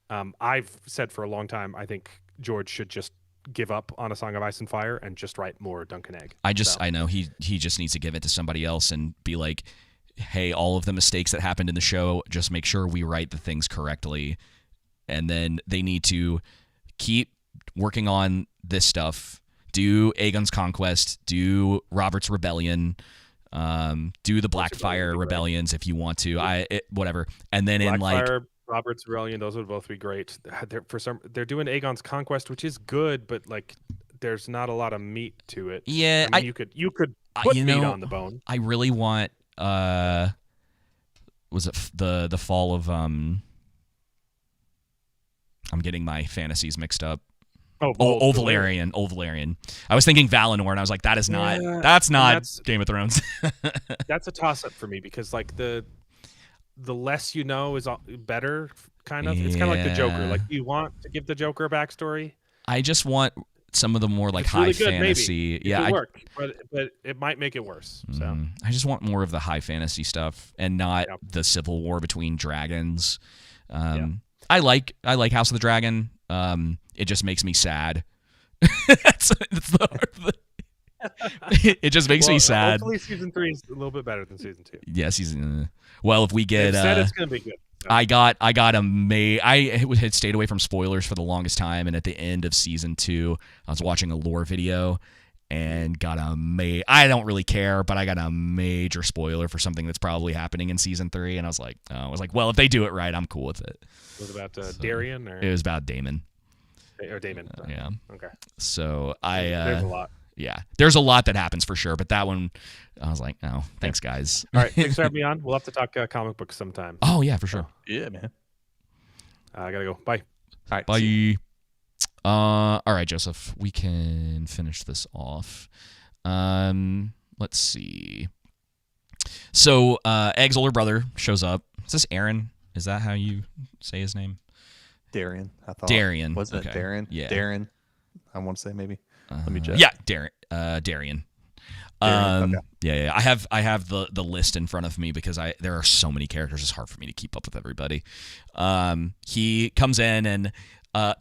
I've said for a long time, I think George should just give up on A Song of Ice and Fire and just write more Dunk and Egg. I know he just needs to give it to somebody else and be like, hey, all of the mistakes that happened in the show, just make sure we write the things correctly. And then they need to keep working on this stuff. Do Aegon's Conquest, do Robert's Rebellion, do the Blackfyre rebellions if you want to. Whatever. And then Blackfyre, Robert's Rebellion, those would both be great. They're doing Aegon's Conquest, which is good, but like there's not a lot of meat to it. Yeah, I mean, you could put meat on the bone. I really want was it the fall of I'm getting my fantasies mixed up. Old Valyrian. I was thinking Valinor, and I was like, that's not Game of Thrones. That's a toss-up for me because like the less you know is better, kind of. It's kind of like the Joker. Like, you want to give the Joker a backstory. I just want some of the more like high fantasy. Maybe. It could work, but it might make it worse. So I just want more of the high fantasy stuff and not the civil war between dragons. I like House of the Dragon. It just makes me sad. It just makes me sad. Hopefully season 3 is a little bit better than season 2. Yeah, season. Well, if we get, it's gonna be good. I had stayed away from spoilers for the longest time, and at the end of season 2, I was watching a lore video and got I don't really care, but I got a major spoiler for something that's probably happening in season 3, and I was like, well, if they do it right, I'm cool with it. Was it about Darian? Or? It was about Daemon. Or Daemon. Yeah. Okay. So there's a lot. Yeah, there's a lot that happens for sure, but that one, I was like, oh, thanks, guys. All right, thanks for having me on. We'll have to talk comic books sometime. Oh yeah, for sure. Yeah, man. I gotta go. Bye. All right. Bye. All right, Joseph, we can finish this off. Let's see. So, Egg's older brother shows up. Is this Aaron? Is that how you say his name? Darian, I thought. Darian. Wasn't it Darren? Yeah. Darren, I want to say maybe. Let me check. Yeah, Darian. Okay. Yeah. I have the list in front of me because there are so many characters. It's hard for me to keep up with everybody. He comes in and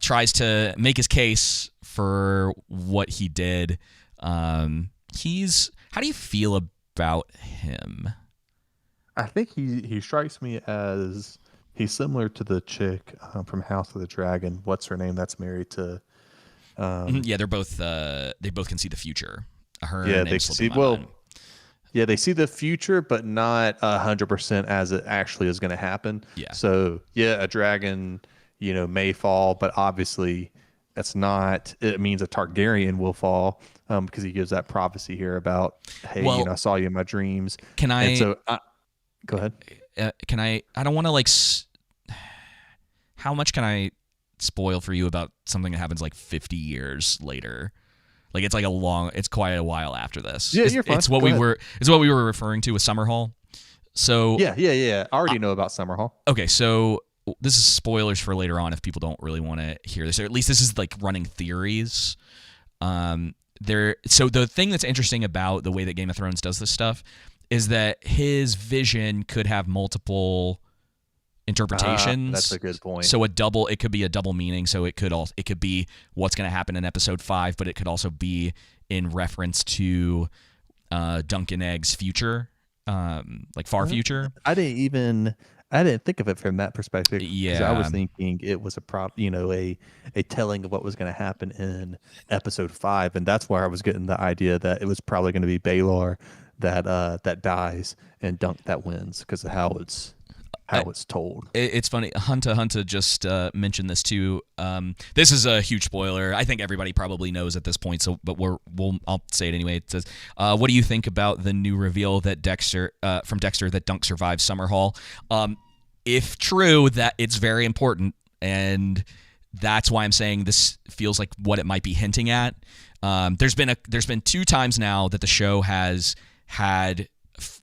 tries to make his case for what he did. How do you feel about him? I think he strikes me as he's similar to the chick from House of the Dragon. What's her name? That's married to. Yeah, they're both. They both can see the future. They see. Well, yeah, they see the future, but not 100% as it actually is going to happen. Yeah. So yeah, a dragon, may fall, but obviously, it's not. It means a Targaryen will fall because he gives that prophecy here about, hey, I saw you in my dreams. Can I? And so, go ahead. Can I? I don't want to like. How much can I spoil for you about something that happens like 50 years later? Like it's quite a while after this. Yeah, you're fine. It's what we were referring to with Summerhall. So yeah. I already know about Summerhall. Okay, so this is spoilers for later on if people don't really want to hear this, or at least this is like running theories. So the thing that's interesting about the way that Game of Thrones does this stuff is that his vision could have multiple interpretations. That's a good point. So it could be a double meaning. So it could be what's going to happen in episode 5, but it could also be in reference to Duncan Egg's future, like far future. I didn't think of it from that perspective. Yeah, I was thinking it was a telling of what was going to happen in episode 5, and that's where I was getting the idea that it was probably going to be Baelor that dies and Dunk that wins because of how it's told. It's funny. Hunter just mentioned this too. This is a huge spoiler. I think everybody probably knows at this point. But I'll say it anyway. It says, "What do you think about the new reveal that Dexter that Dunk survives Summerhall? If true, that it's very important, and that's why I'm saying this feels like what it might be hinting at. There's been 2 times now that the show has had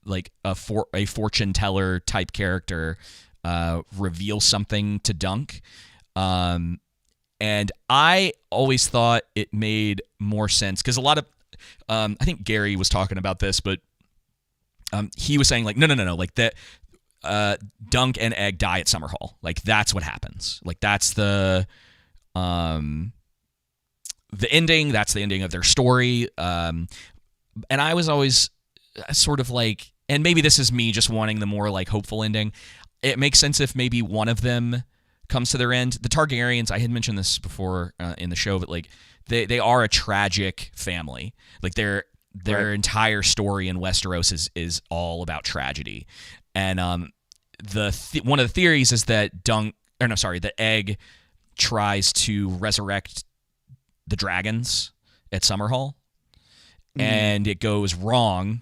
like a fortune teller type character reveal something to Dunk, and I always thought it made more sense because a lot of I think Gary was talking about this, but he was saying like no, like that Dunk and Egg die at Summerhall, like that's what happens, like that's the the ending. That's the ending of their story. And I was always sort of like, and maybe this is me just wanting the more like hopeful ending. It makes sense if maybe one of them comes to their end. The Targaryens, I had mentioned this before in the show, but like they are a tragic family. Like their entire story in Westeros is all about tragedy. And one of the theories is that that Egg tries to resurrect the dragons at Summerhall, and it goes wrong,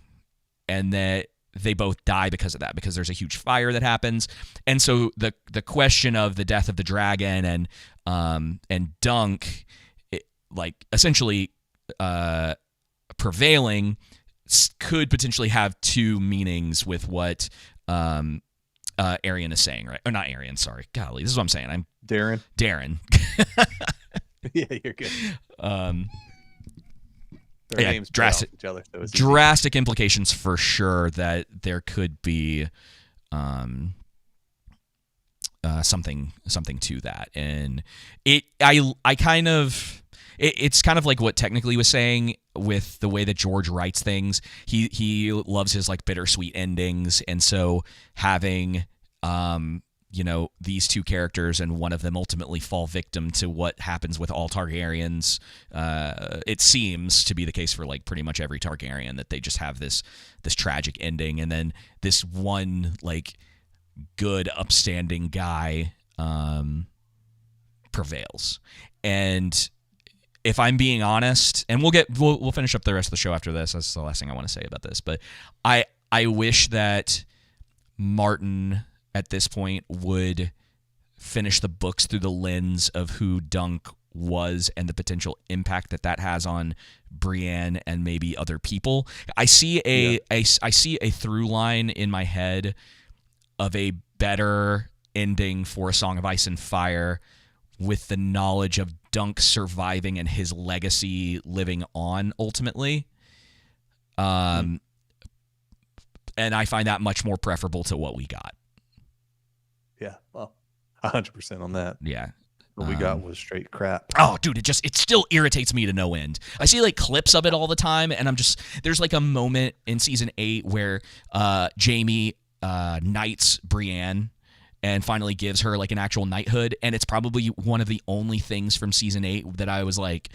and that they both die because of that, because there's a huge fire that happens. And so the question of the death of the dragon and Dunk, essentially prevailing, could potentially have two meanings with what Arian is saying, right? Or not Arian, sorry. Golly, this is what I'm saying. I'm Darren. Yeah, you're good. Their names drastic implications for sure that there could be something to that. And it's kind of like what Technically was saying with the way that George writes things. He loves his like bittersweet endings, and so having these two characters and one of them ultimately fall victim to what happens with all Targaryens. It seems to be the case for like pretty much every Targaryen, that they just have this tragic ending, and then this one like good upstanding guy prevails. And if I'm being honest, and we'll finish up the rest of the show after this. That's the last thing I want to say about this. But I wish that Martin at this point would finish the books through the lens of who Dunk was and the potential impact that has on Brienne and maybe other people. I see I see a through line in my head of a better ending for A Song of Ice and Fire, with the knowledge of Dunk surviving and his legacy living on ultimately. And I find that much more preferable to what we got. Yeah, well, 100% on that. Yeah. What we got was straight crap. Oh, dude, it still irritates me to no end. I see like clips of it all the time, and there's like a moment in season 8 where Jaime knights Brienne and finally gives her like an actual knighthood, and it's probably one of the only things from season 8 that I was like,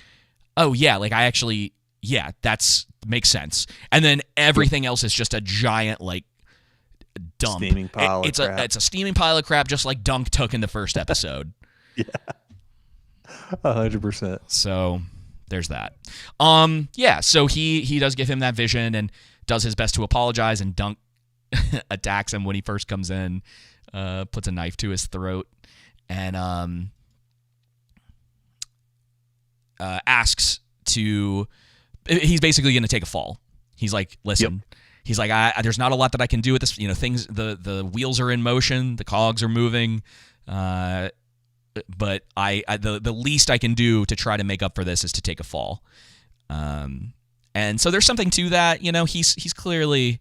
oh yeah, like that's makes sense. And then everything else is just a giant like dump. Steaming pile of crap. It's a steaming pile of crap, just like Dunk took in the first episode. Yeah, 100%. So there's that. So he does give him that vision and does his best to apologize, and Dunk attacks him when he first comes in, puts a knife to his throat, and asks to. He's basically going to take a fall. He's like, listen. Yep. He's like, there's not a lot that I can do with this. Things, the wheels are in motion, the cogs are moving, but the least I can do to try to make up for this is to take a fall. And so there's something to that. He's clearly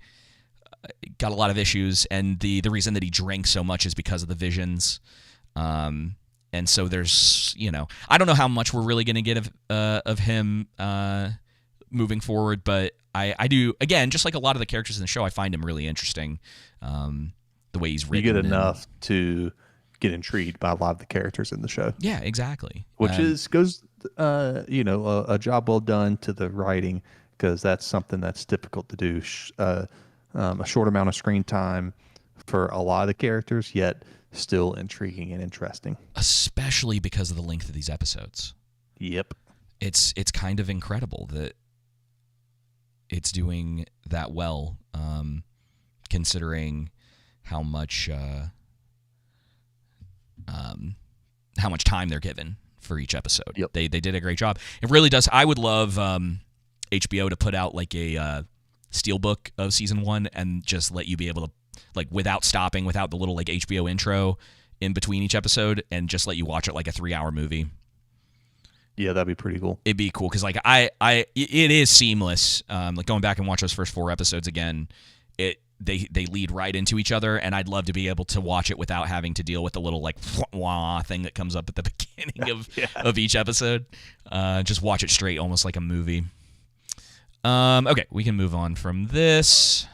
got a lot of issues, and the reason that he drank so much is because of the visions. And so there's, I don't know how much we're really going to get of him moving forward, but I do, again, just like a lot of the characters in the show, I find him really interesting. The way he's written. You get enough to get intrigued by a lot of the characters in the show. Yeah, exactly. Which goes a job well done to the writing, because that's something that's difficult to do. A short amount of screen time for a lot of the characters, yet still intriguing and interesting. Especially because of the length of these episodes. Yep. It's kind of incredible that it's doing that well, considering how much time they're given for each episode. Yep. They did a great job. It really does. I would love HBO to put out like a steelbook of season 1 and just let you be able to, like, without stopping, without the little like HBO intro in between each episode, and just let you watch it like a 3-hour movie. Yeah, that'd be pretty cool. It'd be cool because like it is seamless. Like going back and watch those first 4 episodes again, they lead right into each other, and I'd love to be able to watch it without having to deal with the little like wah thing that comes up at the beginning of each episode. Just watch it straight, almost like a movie. Okay, we can move on from this.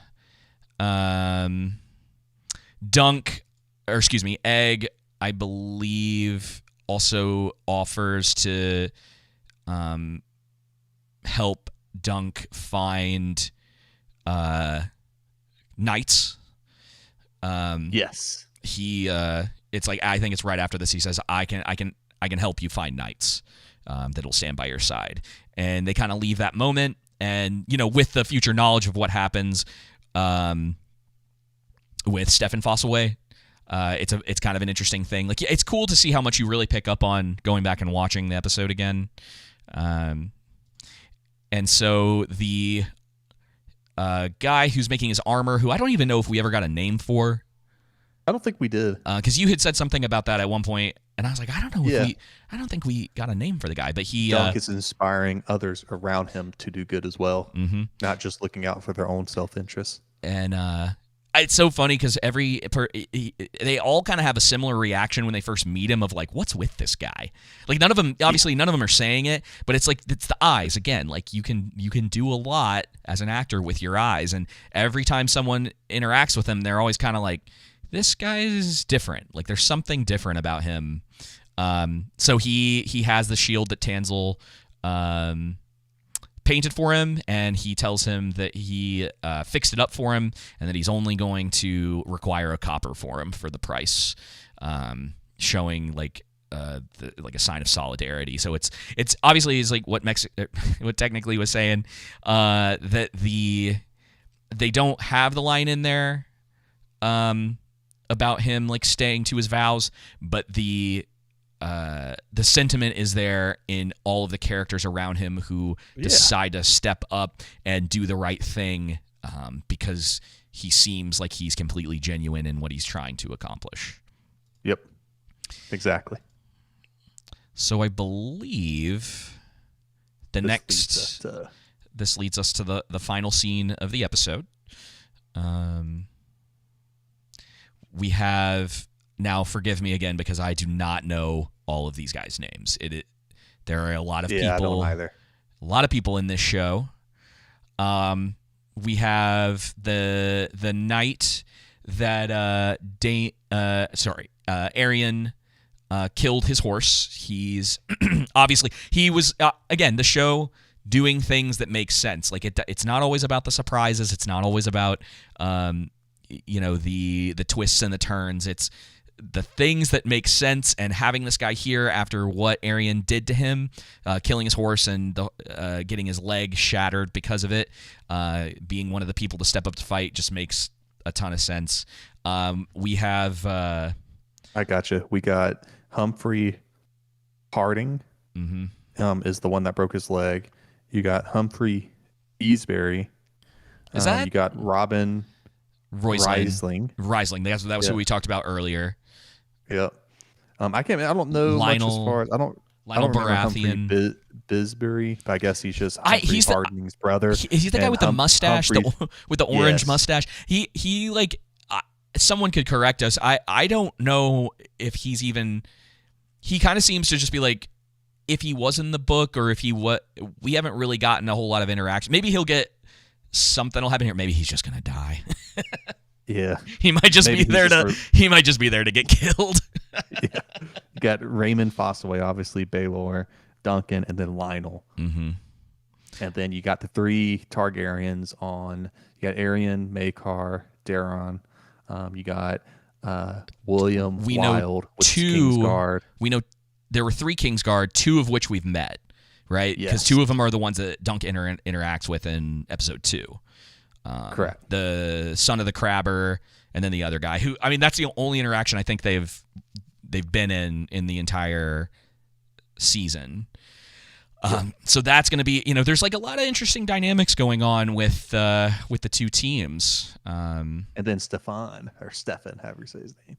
Egg, I believe, also offers to help Dunk find knights. Yes. He it's like, I think it's right after this, he says, I can help you find knights that'll stand by your side. And they kind of leave that moment, and with the future knowledge of what happens with Stefan Fossilway, it's kind of an interesting thing. Like, it's cool to see how much you really pick up on going back and watching the episode again. And so the guy who's making his armor, who I don't even know if we ever got a name for. I don't think we did. Because you had said something about that at one point, and I was like, I don't think we got a name for the guy. But Dunk is inspiring others around him to do good as well, not just looking out for their own self-interest. And it's so funny because they all kind of have a similar reaction when they first meet him of like, what's with this guy? Like, none of them are saying it, but it's like, it's the eyes again. Like, you can do a lot as an actor with your eyes, and every time someone interacts with him, they're always kind of like, this guy is different. Like, there's something different about him. So he has the shield that Tanzel painted for him, and he tells him that he fixed it up for him, and that he's only going to require a copper for him for the price, showing like a sign of solidarity. So it's obviously is like what technically was saying, that they don't have the line in there about him like staying to his vows, but the sentiment is there in all of the characters around him who decide to step up and do the right thing, because he seems like he's completely genuine in what he's trying to accomplish. Yep, exactly. So I believe this leads us to the final scene of the episode. We have, now forgive me again because I do not know all of these guys' names. There are a lot of people. I don't either. A lot of people in this show. We have the night that Arian killed his horse. He's obviously, he was again, the show doing things that make sense. Like, it's not always about the surprises. It's not always about the twists and the turns. It's the things that make sense, and having this guy here after what Arian did to him, killing his horse and getting his leg shattered because of it, being one of the people to step up to fight, just makes a ton of sense. We have I gotcha. We got Humphrey Harding, is the one that broke his leg. You got Humphrey Easbury. Is that? You got Robin Reisling. That was who we talked about earlier. Yep. I don't know much as far as Lionel Baratheon. Bisbury, but I guess he's just Humphrey Harding's brother. He's the guy with the mustache, with the orange mustache. He like, someone could correct us. I don't know if he's even. He kind of seems to just be like, if he was in the book or if we haven't really gotten a whole lot of interaction. Maybe he'll get something will happen here. Maybe he's just gonna die. Yeah, he might just be there to get killed. Yeah, you got Raymond Fossilway, obviously Baelor, Duncan, and then Lionel. And then you got the three Targaryens on. You got Arian, Maekar, Daeron. You got William Wild with Kingsguard. We know there were 3 Kingsguard, 2 of which we've met, right? Because 2 of them are the ones that Dunk interacts with in episode 2. Correct. The son of the crabber, and then the other guy who, I mean, that's the only interaction I think they've been in the entire season. So that's going to be, there's like a lot of interesting dynamics going on with the 2 teams. And then Stefan, however you say his name.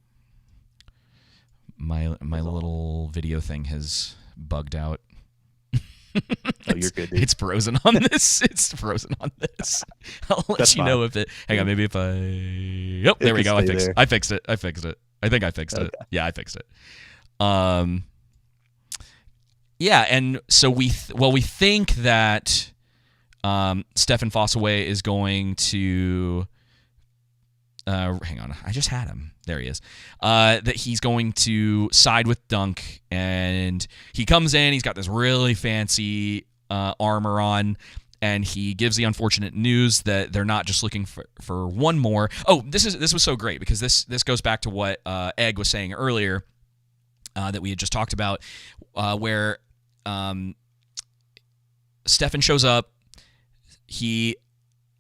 My little video thing has bugged out. Oh, you're good, dude. It's frozen on this. It's frozen on this. I'll let That's you know fine. if it. Hang on, maybe if I. Yep, there we can go. I stay fixed. there. I fixed it. I fixed it. I think I fixed it. Yeah, I fixed it. Yeah, and so we think that Stefan Fossaway is going to. Hang on, I just had him. There he is. That he's going to side with Dunk, and he comes in. He's got this really fancy armor on, and he gives the unfortunate news that they're not just looking for one more. Oh, this was so great because this goes back to what Egg was saying earlier that we had just talked about, where Stefan shows up. He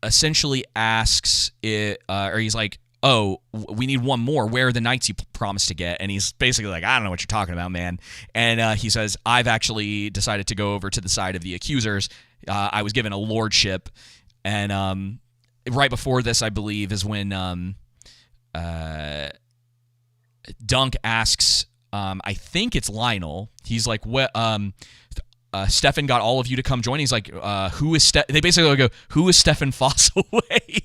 essentially asks it, or he's like, "Oh, we need one more. Where are the knights you promised to get?" And he's basically like, "I don't know what you're talking about, man." And he says, "I've actually decided to go over to the side of the accusers. I was given a lordship." And right before this, I believe, is when Dunk asks, I think it's Lionel. He's like, "What? Stefan got all of you to come join." He's like, "Who is They basically go, "Who is Stefan Fossaway?"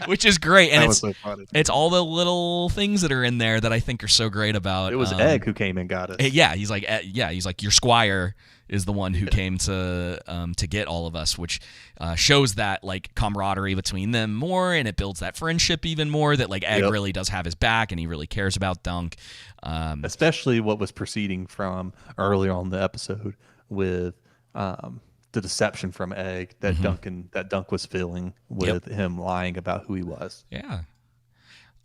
Which is great, and was so funny. it's all the little things that are in there that I think are so great about. It was Egg who came and got us. Yeah, he's like, your squire is the one who came to get all of us, which shows that like camaraderie between them more, and it builds that friendship even more. That like Egg really does have his back, and he really cares about Dunk. Especially what was proceeding from earlier on in the episode with the deception from Egg that Dunk was feeling with him lying about who he was. Yeah.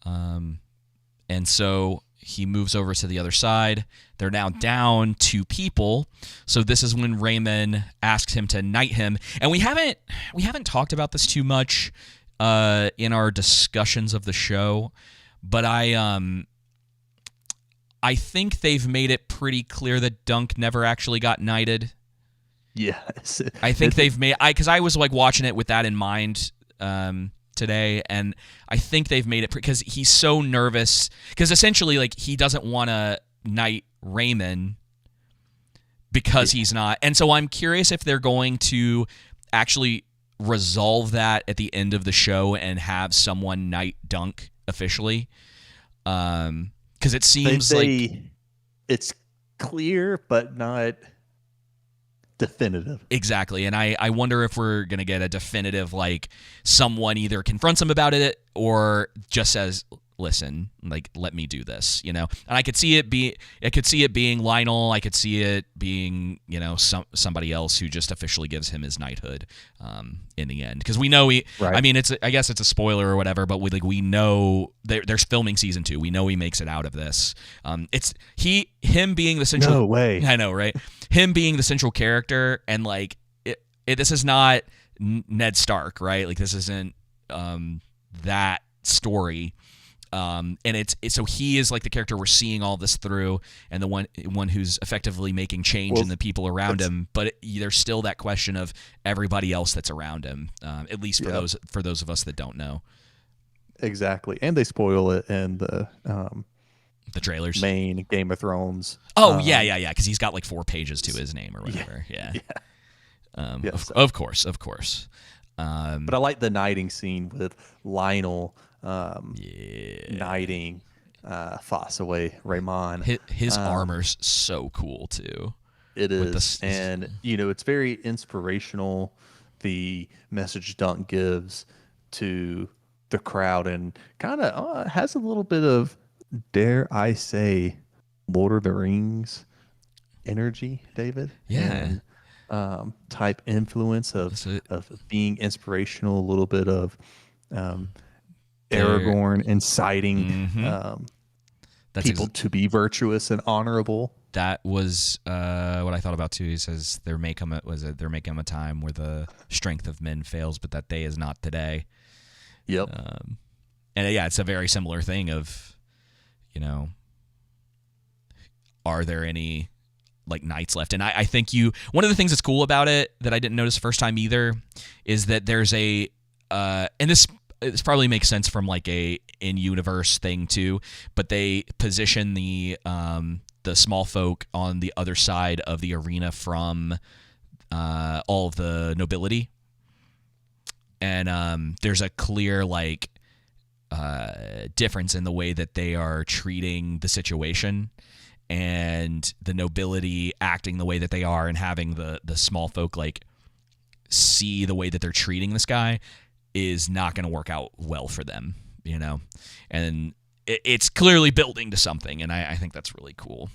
And so he moves over to the other side. They're now down 2 people. So this is when Raymond asks him to knight him. And we haven't talked about this too much in our discussions of the show, but I think they've made it pretty clear that Dunk never actually got knighted. Yes. I think they've made, because I was like watching it with that in mind today, and I think they've made it because he's so nervous, because essentially like he doesn't want to knight Raymond because he's not. And so I'm curious if they're going to actually resolve that at the end of the show and have someone knight Dunk officially. Because it seems like it's clear but not definitive. Exactly. And I wonder if we're going to get a definitive, like someone either confronts him about it or just says, "Listen, like, let me do this," And I could see it being Lionel. I could see it being, somebody else who just officially gives him his knighthood in the end. Because we know I mean, I guess it's a spoiler or whatever, but we know there's filming season 2. We know he makes it out of this. It's him being the central. No way. I know, right? Him being the central character, and like this is not Ned Stark, right? Like this isn't that story. And it's so he is like the character we're seeing all this through, and the one who's effectively making change in the people around him. But there's still that question of everybody else that's around him, at least for those of us that don't know. Exactly, and they spoil it in the trailers, main Game of Thrones. Oh yeah, because he's got like 4 pages to his name or whatever. Of course. But I like the knighting scene with Lionel. Knighting Fossaway Raymond. His armor's so cool too. It is, and it's very inspirational. The message Dunk gives to the crowd, and kind of has a little bit of, dare I say, Lord of the Rings energy, David. Yeah. And, type influence of being inspirational. A little bit of Aragorn inciting people to be virtuous and honorable. That was what I thought about too. He says there may come a time where the strength of men fails, but that day is not today. Yep. And it's a very similar thing of, are there any like knights left? And I think one of the things that's cool about it that I didn't notice the first time either is that there's and this probably makes sense from like a in-universe thing too, but they position the small folk on the other side of the arena from all of the nobility. And there's a clear like difference in the way that they are treating the situation, and the nobility acting the way that they are, and having the small folk like see the way that they're treating this guy is not going to work out well for them, you know. And it's clearly building to something, and I think that's really cool.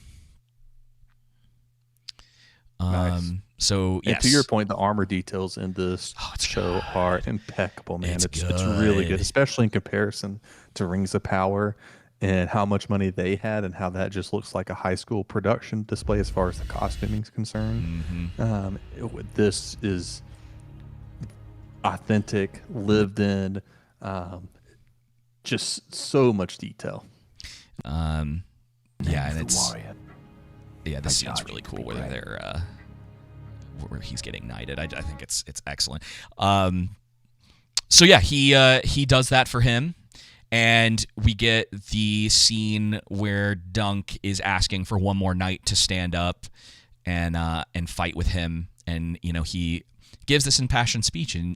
Nice. So yes. And to your point, the armor details in this show are impeccable, man. It's really good, especially in comparison to Rings of Power and how much money they had, and how that just looks like a high school production display as far as the costuming is concerned. This is authentic, lived in, just so much detail. And it's the scene's really cool where they're where he's getting knighted. I think it's excellent. So yeah, he does that for him, and we get the scene where Dunk is asking for one more knight to stand up and fight with him, and you know he gives this impassioned speech, and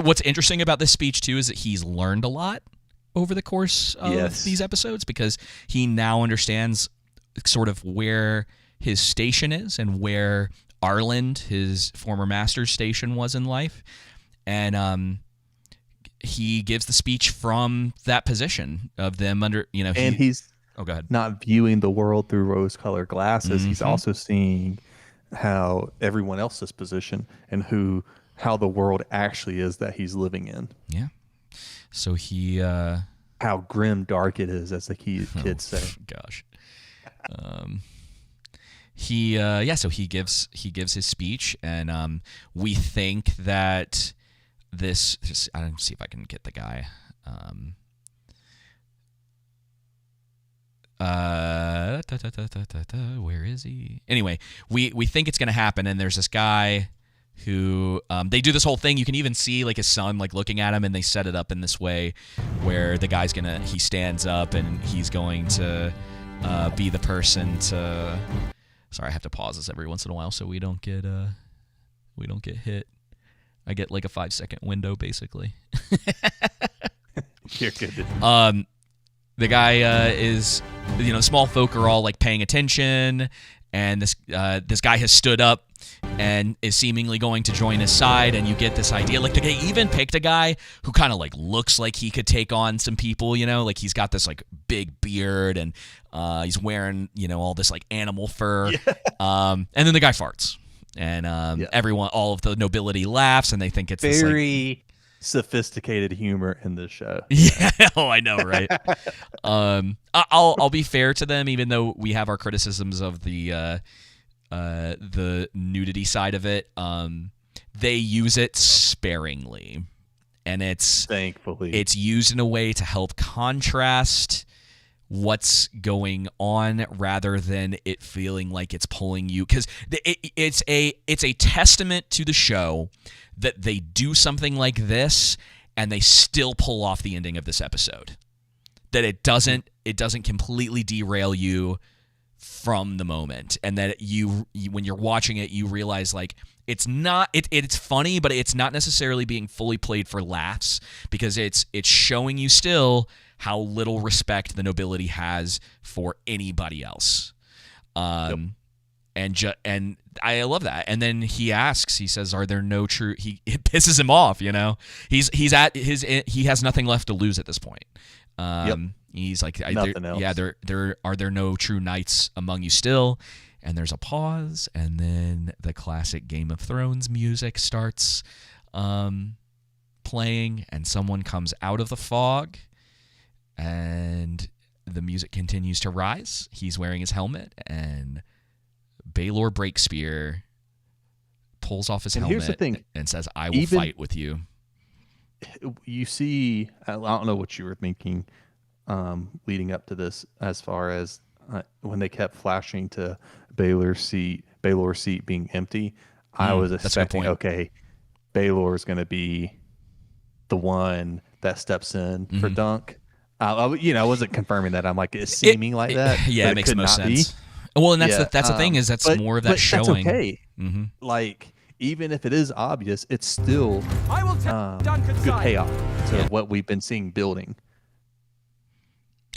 what's interesting about this speech too is that he's learned a lot over the course of these episodes, because he now understands sort of where his station is and where Arland, his former master's station, was in life. And he gives the speech from that position of them under, you know. And he's go ahead. Not viewing the world through rose-colored glasses. He's also seeing how everyone else's position and how the world actually is that he's living in. Yeah. So he how grim dark it is, as the kids say. Gosh. So he gives his speech, and we think that this. I don't see if I can get the guy. Where is he? Anyway, we think it's gonna happen, and there's this guy who they do this whole thing. You can even see like his son like looking at him, and they set it up in this way where the guy's he stands up and he's going to be the person to. Sorry, I have to pause this every once in a while so we don't get hit. I get like a 5-second window basically. You're good. The guy is, you know, small folk are all like paying attention, and this guy has stood up and is seemingly going to join his side, and you get this idea. Like, they even picked a guy who kind of like looks like he could take on some people, you know, like he's got this like big beard, and he's wearing, you know, all this like animal fur. And then the guy farts, and everyone, all of the nobility laughs, and they think it's very sophisticated humor in this show. Yeah, I know, right? I'll be fair to them, even though we have our criticisms of the nudity side of it. They use it sparingly, and thankfully it's used in a way to help contrast what's going on, rather than it feeling like it's pulling you, because it's a testament to the show that they do something like this and they still pull off the ending of this episode, that it doesn't completely derail you from the moment, and that you when you're watching it, you realize like it's funny, but it's not necessarily being fully played for laughs, because it's showing you still how little respect the nobility has for anybody else. And I love that. And then he says, "Are there no true?" It pisses him off, you know. He has nothing left to lose at this point. He's like, nothing else. Yeah, are there no true knights among you still? And there's a pause, and then the classic Game of Thrones music starts playing, and someone comes out of the fog, and the music continues to rise. He's wearing his helmet, and Baelor Breakspear pulls off his helmet here's the thing. And says, "I will fight with you." You see, I don't know what you were thinking leading up to this, as far as when they kept flashing to Baelor's seat being empty. I was expecting, okay, Baelor is going to be the one that steps in for Dunk. I wasn't confirming that. I'm like, it's seeming like that. Yeah, it makes the most sense. Well, and that's the thing is that's more of that showing. That's okay. Mm-hmm. Like, even if it is obvious, it's still good payoff to what we've been seeing building.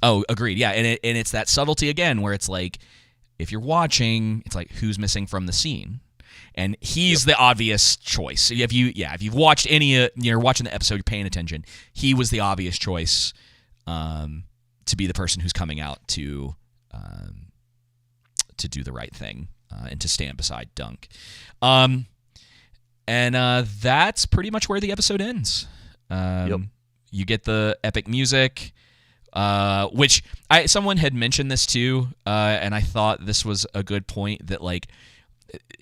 Oh, agreed. Yeah, and it's that subtlety again where it's like, if you're watching, it's like, who's missing from the scene? And he's the obvious choice. If you've watched you're watching the episode, you're paying attention. He was the obvious choice to be the person who's coming out to do the right thing and to stand beside Dunk. And that's pretty much where the episode ends. You get the epic music, which someone had mentioned this too, and I thought this was a good point that like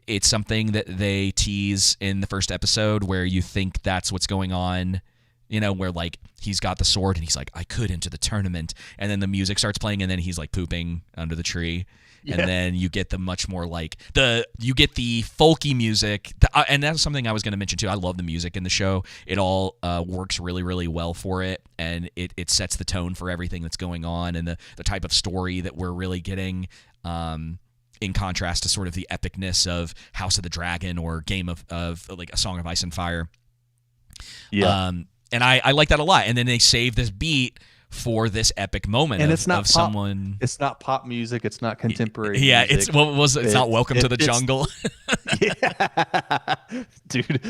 it's something that they tease in the first episode where you think that's what's going on, where like he's got the sword and he's like, I could enter the tournament, and then the music starts playing and then he's like pooping under the tree. Yeah. And then you get the much more like you get the folky music, and that's something I was going to mention too. I love the music in the show. It all works really, really well for it, and it sets the tone for everything that's going on and the type of story that we're really getting. In contrast to sort of the epicness of House of the Dragon or Game of like A Song of Ice and Fire. Yeah. And I like that a lot. And then they save this beat for this epic moment and it's not pop music, it's not contemporary music. It's not Welcome to the Jungle. Yeah. Dude,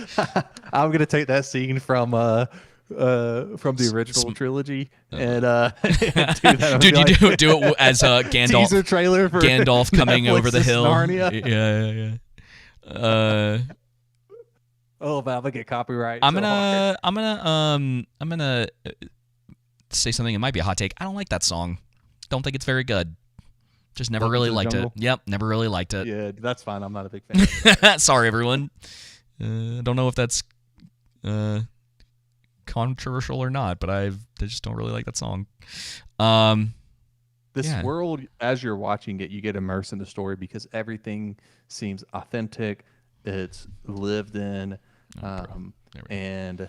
I'm gonna take that scene from the original trilogy and do it as Gandalf teaser trailer for Gandalf coming over the hill. Narnia. Yeah. Oh, but I'm gonna get copyright. I'm gonna say something. It might be a hot take. I don't like that song. Don't think it's very good. Just never really liked it. Yep, never really liked it. Yeah, that's fine. I'm not a big fan. Sorry, everyone. Don't know if that's controversial or not, but I just don't really like that song. This world, as you're watching it, you get immersed in the story because everything seems authentic. It's lived in, and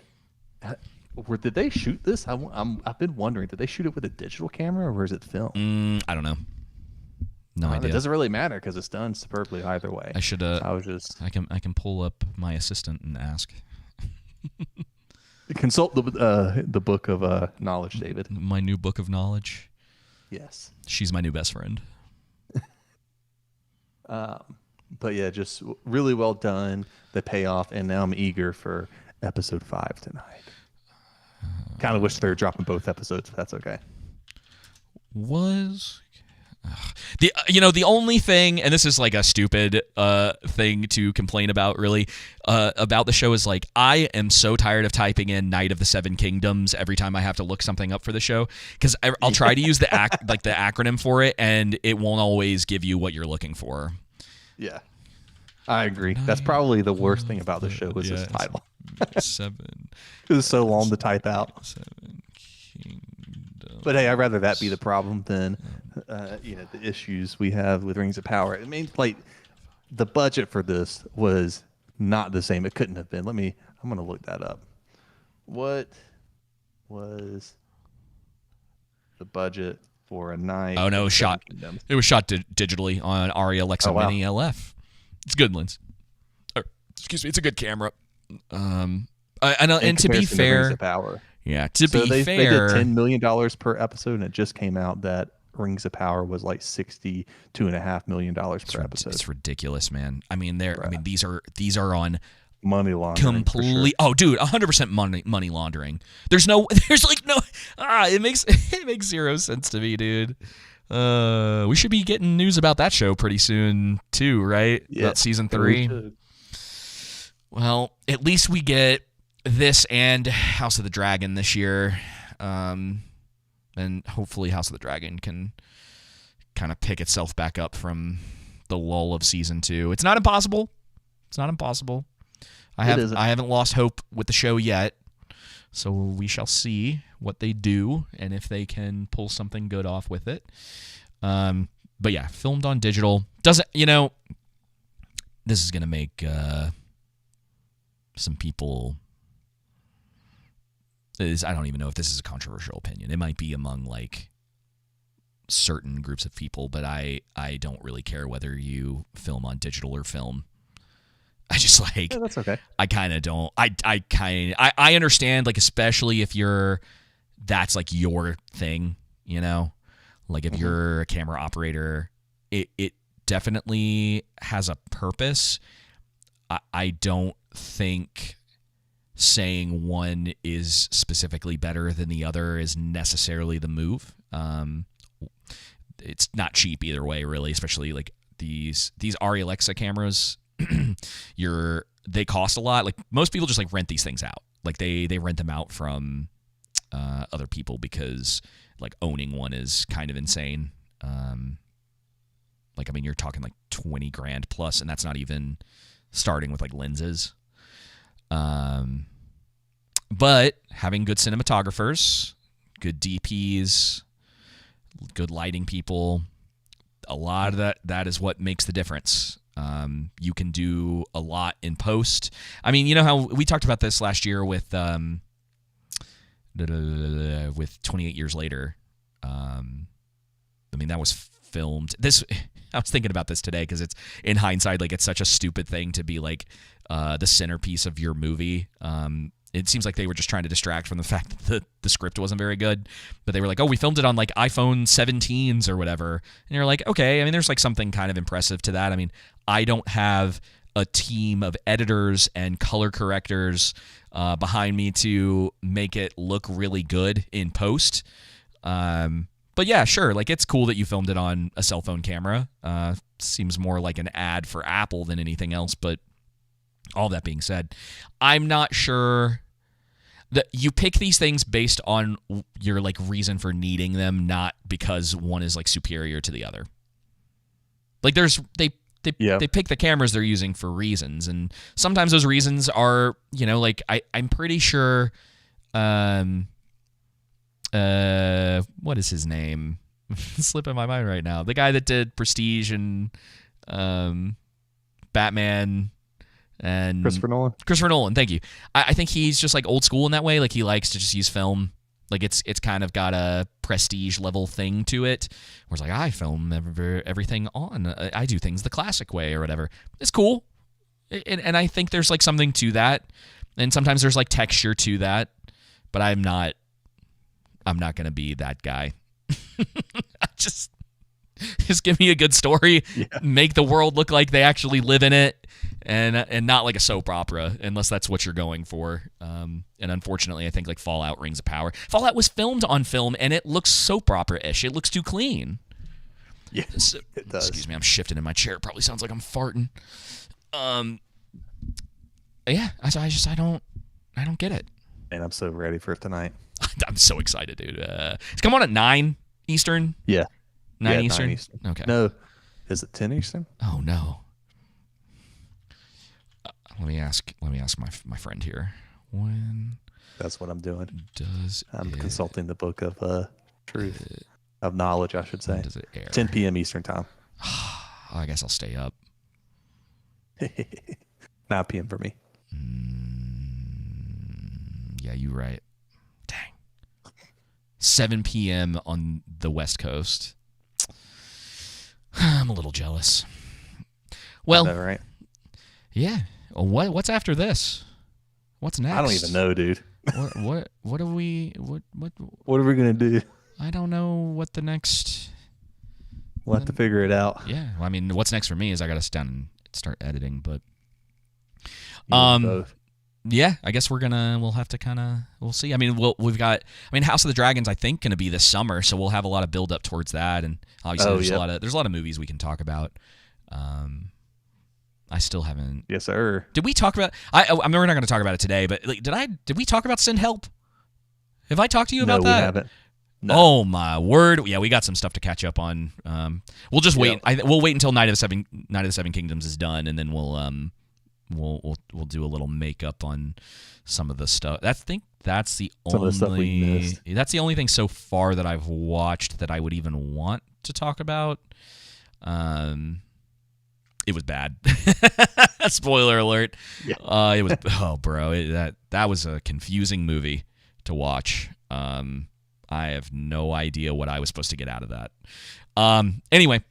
did they shoot this? I've been wondering, did they shoot it with a digital camera or was it film? I don't know. No idea. It doesn't really matter because it's done superbly either way. I should. I can pull up my assistant and ask. Consult the book of knowledge, David. My new book of knowledge. Yes. She's my new best friend. But yeah, just really well done. The payoff, and now I'm eager for episode 5 tonight. Kind of wish they were dropping both episodes, but that's okay. The only thing, and this is like a stupid thing to complain about really about the show, is like I am so tired of typing in Night of the Seven Kingdoms every time I have to look something up for the show, because I'll try to use the acronym for it and it won't always give you what you're looking for. Yeah, I agree. That's probably the worst thing about the show is this title. Seven. It's so long to type out. Seven Kingdoms. But hey, I'd rather that be the problem than the issues we have with Rings of Power. I mean, like the budget for this was not the same. It couldn't have been. I'm going to look that up. What was the budget for a night? Oh no, it was shot digitally on Arri Alexa Mini LF. It's good lens. Excuse me, it's a good camera. And to be fair, Rings of Power. Yeah, they did $10 million per episode, and it just came out that Rings of Power was like $62.5 million per episode. It's ridiculous, man. I mean, these are on money laundering. Complete. Sure. Oh, dude, 100% money laundering. There's like no. It makes zero sense to me, dude. We should be getting news about that show pretty soon too, right? Yeah, about season 3. Well, at least we get this and House of the Dragon this year. And hopefully House of the Dragon can kind of pick itself back up from the lull of season 2. It's not impossible. I haven't lost hope with the show yet. So we shall see what they do and if they can pull something good off with it. But yeah, filmed on digital. This is going to make some people... I don't even know if this is a controversial opinion. It might be among like certain groups of people, but I don't really care whether you film on digital or film. I just like, yeah, that's okay. I kind of don't. I understand, like, especially if that's like your thing, you know, like if you're a camera operator, it definitely has a purpose. I don't think saying one is specifically better than the other is necessarily the move. It's not cheap either way, really, especially like these Arri Alexa cameras. They cost a lot. Like most people just like rent these things out. Like they rent them out from other people because like owning one is kind of insane. Like, I mean, you're talking like 20 grand plus, and that's not even starting with like lenses. But having good cinematographers, good DPs, good lighting people, a lot of that is what makes the difference. You can do a lot in post. I mean, you know how we talked about this last year with 28 Years Later. I mean, that was filmed. I was thinking about this today because it's, in hindsight, like, it's such a stupid thing to be like the centerpiece of your movie. It seems like they were just trying to distract from the fact that the script wasn't very good. But they were like, oh, we filmed it on like iPhone 17s or whatever. And you're like, okay, I mean, there's like something kind of impressive to that. I mean, I don't have a team of editors and color correctors behind me to make it look really good in post. But yeah, sure, like, it's cool that you filmed it on a cell phone camera. Seems more like an ad for Apple than anything else. But all that being said, I'm not sure that you pick these things based on your like reason for needing them, not because one is like superior to the other. Like they pick the cameras they're using for reasons, and sometimes those reasons are, you know, like I'm pretty sure what is his name? Slipping my mind right now. The guy that did Prestige and Batman and Christopher Nolan, thank you. I think he's just like old school in that way. Like, he likes to just use film. Like, it's kind of got a prestige level thing to it, where it's like, I film everything on, I do things the classic way or whatever. It's cool, and I think there's like something to that, and sometimes there's like texture to that, but I'm not gonna be that guy. just give me a good story, make the world look like they actually live in it, and not like a soap opera, unless that's what you're going for. And unfortunately, I think like Fallout Rings of Power. Fallout was filmed on film, and it looks soap opera-ish. It looks too clean. Yeah, so, it does. Excuse me, I'm shifting in my chair. It probably sounds like I'm farting. Yeah, I don't get it. And I'm so ready for it tonight. I'm so excited, dude. It's come on at 9 Eastern. Yeah. 9 yeah, Eastern? 9 Eastern. Okay. No. Is it 10 Eastern? Oh, no. Let me ask my friend here. When That's what I'm doing. I'm it, consulting the book of truth, of knowledge, I should say. Does it air? 10 p.m. Eastern time. I guess I'll stay up. 9 p.m. for me. Yeah, you're right. Dang. 7 p.m. on the West Coast. I'm a little jealous. Well, know, right? Yeah. What's after this? What's next? I don't even know, dude. What are we What are we gonna do? I don't know what the next. We'll have to figure it out. Yeah. Well, I mean, what's next for me is I got to sit down and start editing, but both. yeah, I guess we'll have to we'll see. I mean, we've got House of the Dragons, I think, going to be this summer, so we'll have a lot of build up towards that, and obviously there's a lot of movies we can talk about. I still haven't. Yes, sir. Did we talk about? I mean, we're not going to talk about it today, but like, did we talk about Send Help? Have I talked to you about that? No, we haven't. No. Oh my word! Yeah, we got some stuff to catch up on. We'll just wait. We'll wait until Night of the Seven Kingdoms is done, and then we'll do a little makeup on some of the stuff. I think that's the only thing so far that I've watched that I would even want to talk about. It was bad. Spoiler alert. Yeah. It was. Oh, bro, that was a confusing movie to watch. I have no idea what I was supposed to get out of that. Anyway,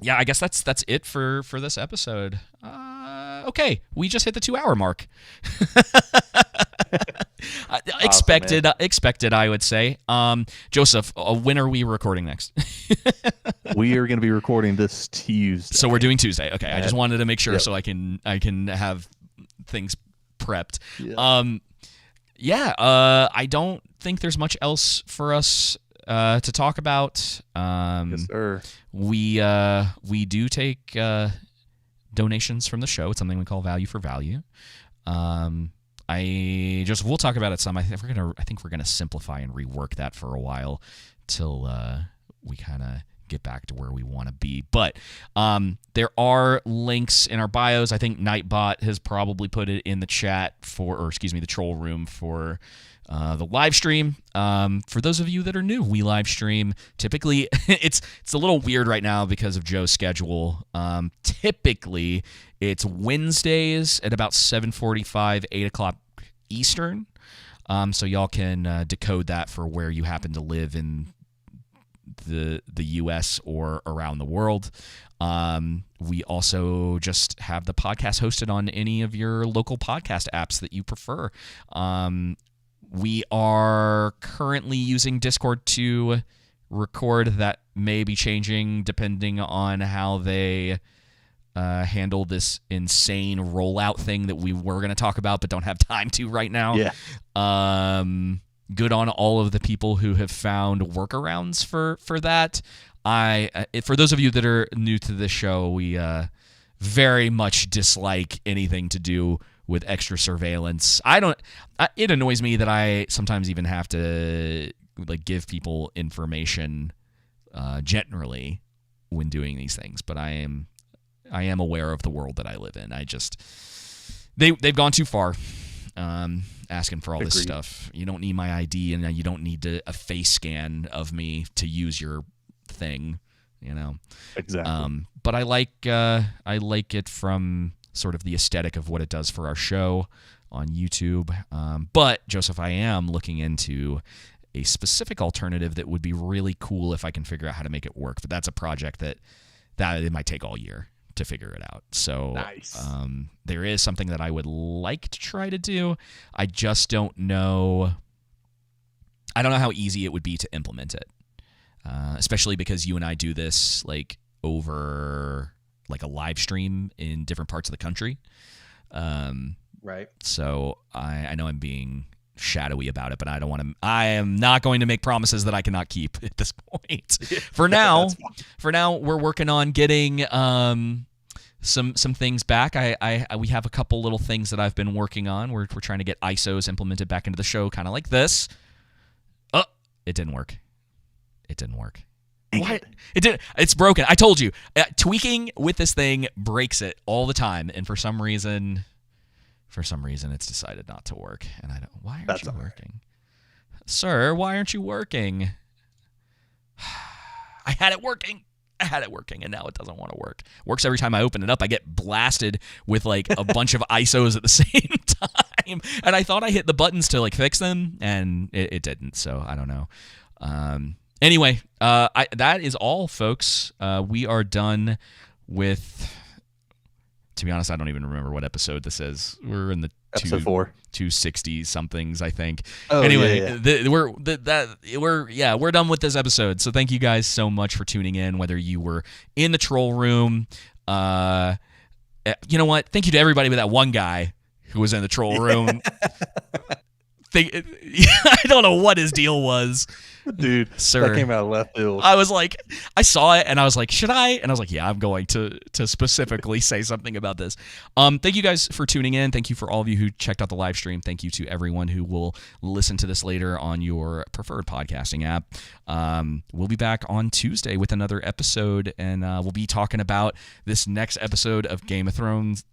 yeah, I guess that's it for this episode. okay, we just hit the 2-hour mark. Expected, I would say. Joseph, when are we recording next? We are going to be recording this Tuesday. So we're doing Tuesday. Okay, I just wanted to make sure so I can have things prepped. I don't think there's much else for us to talk about. Yes, sir. We do take donations from the show. It's something we call value for value. We'll talk about it some. I think we're gonna simplify and rework that for a while till we kind of get back to where we want to be. But there are links in our bios. I think Nightbot has probably put it in the chat the troll room for the live stream. For those of you that are new, we live stream typically. It's a little weird right now because of Joe's schedule. Typically, it's Wednesdays at about 7:45, 8 o'clock Eastern. So y'all can decode that for where you happen to live in the U.S. or around the world. We also just have the podcast hosted on any of your local podcast apps that you prefer. We are currently using Discord to record. That may be changing depending on how they handle this insane rollout thing that we were going to talk about but don't have time to right now. Yeah. Good on all of the people who have found workarounds for that. For those of you that are new to this show, we very much dislike anything to do with extra surveillance. It annoys me that I sometimes even have to give people information generally when doing these things, but I am aware of the world that I live in. They've gone too far. Asking for all this stuff. You don't need my ID, and you don't need a face scan of me to use your thing. Exactly. But I like it from sort of the aesthetic of what it does for our show on YouTube. But Joseph, I am looking into a specific alternative that would be really cool if I can figure out how to make it work. But that's a project that it might take all year to figure it out. So nice. There is something that I would like to try to do. I just don't know. I don't know how easy it would be to implement it, especially because you and I do this over a live stream in different parts of the country. Right. So I know I'm being shadowy about it, but I am not going to make promises that I cannot keep at this point. For now, we're working on getting some things back. We have a couple little things that I've been working on. We're trying to get ISOs implemented back into the show, kind of like this. Oh, it didn't work. What? It did. It's broken. I told you. Tweaking with this thing breaks it all the time, and for some reason, it's decided not to work. And why aren't you working? Sir, why aren't you working? I had it working, and now it doesn't want to work. Works every time I open it up. I get blasted with a bunch of ISOs at the same time. And I thought I hit the buttons to fix them, and it didn't. So I don't know. Anyway, that is all, folks. We are done with. To be honest, I don't even remember what episode this is. We're in the episode 4, 260 somethings, I think. Oh, anyway, yeah. We're done with this episode. So thank you guys so much for tuning in. Whether you were in the troll room, you know what? Thank you to everybody but that one guy who was in the troll room. I don't know what his deal was. Dude, sir, that came out of left field. I was I saw it and I was like, should I? And I was like, yeah, I'm going to specifically say something about this. Thank you guys for tuning in. Thank you for all of you who checked out the live stream. Thank you to everyone who will listen to this later on your preferred podcasting app. We'll be back on Tuesday with another episode, and we'll be talking about this next episode of Game of Thrones,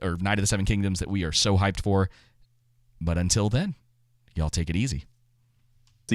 or Night of the Seven Kingdoms, that we are so hyped for. But until then, y'all take it easy.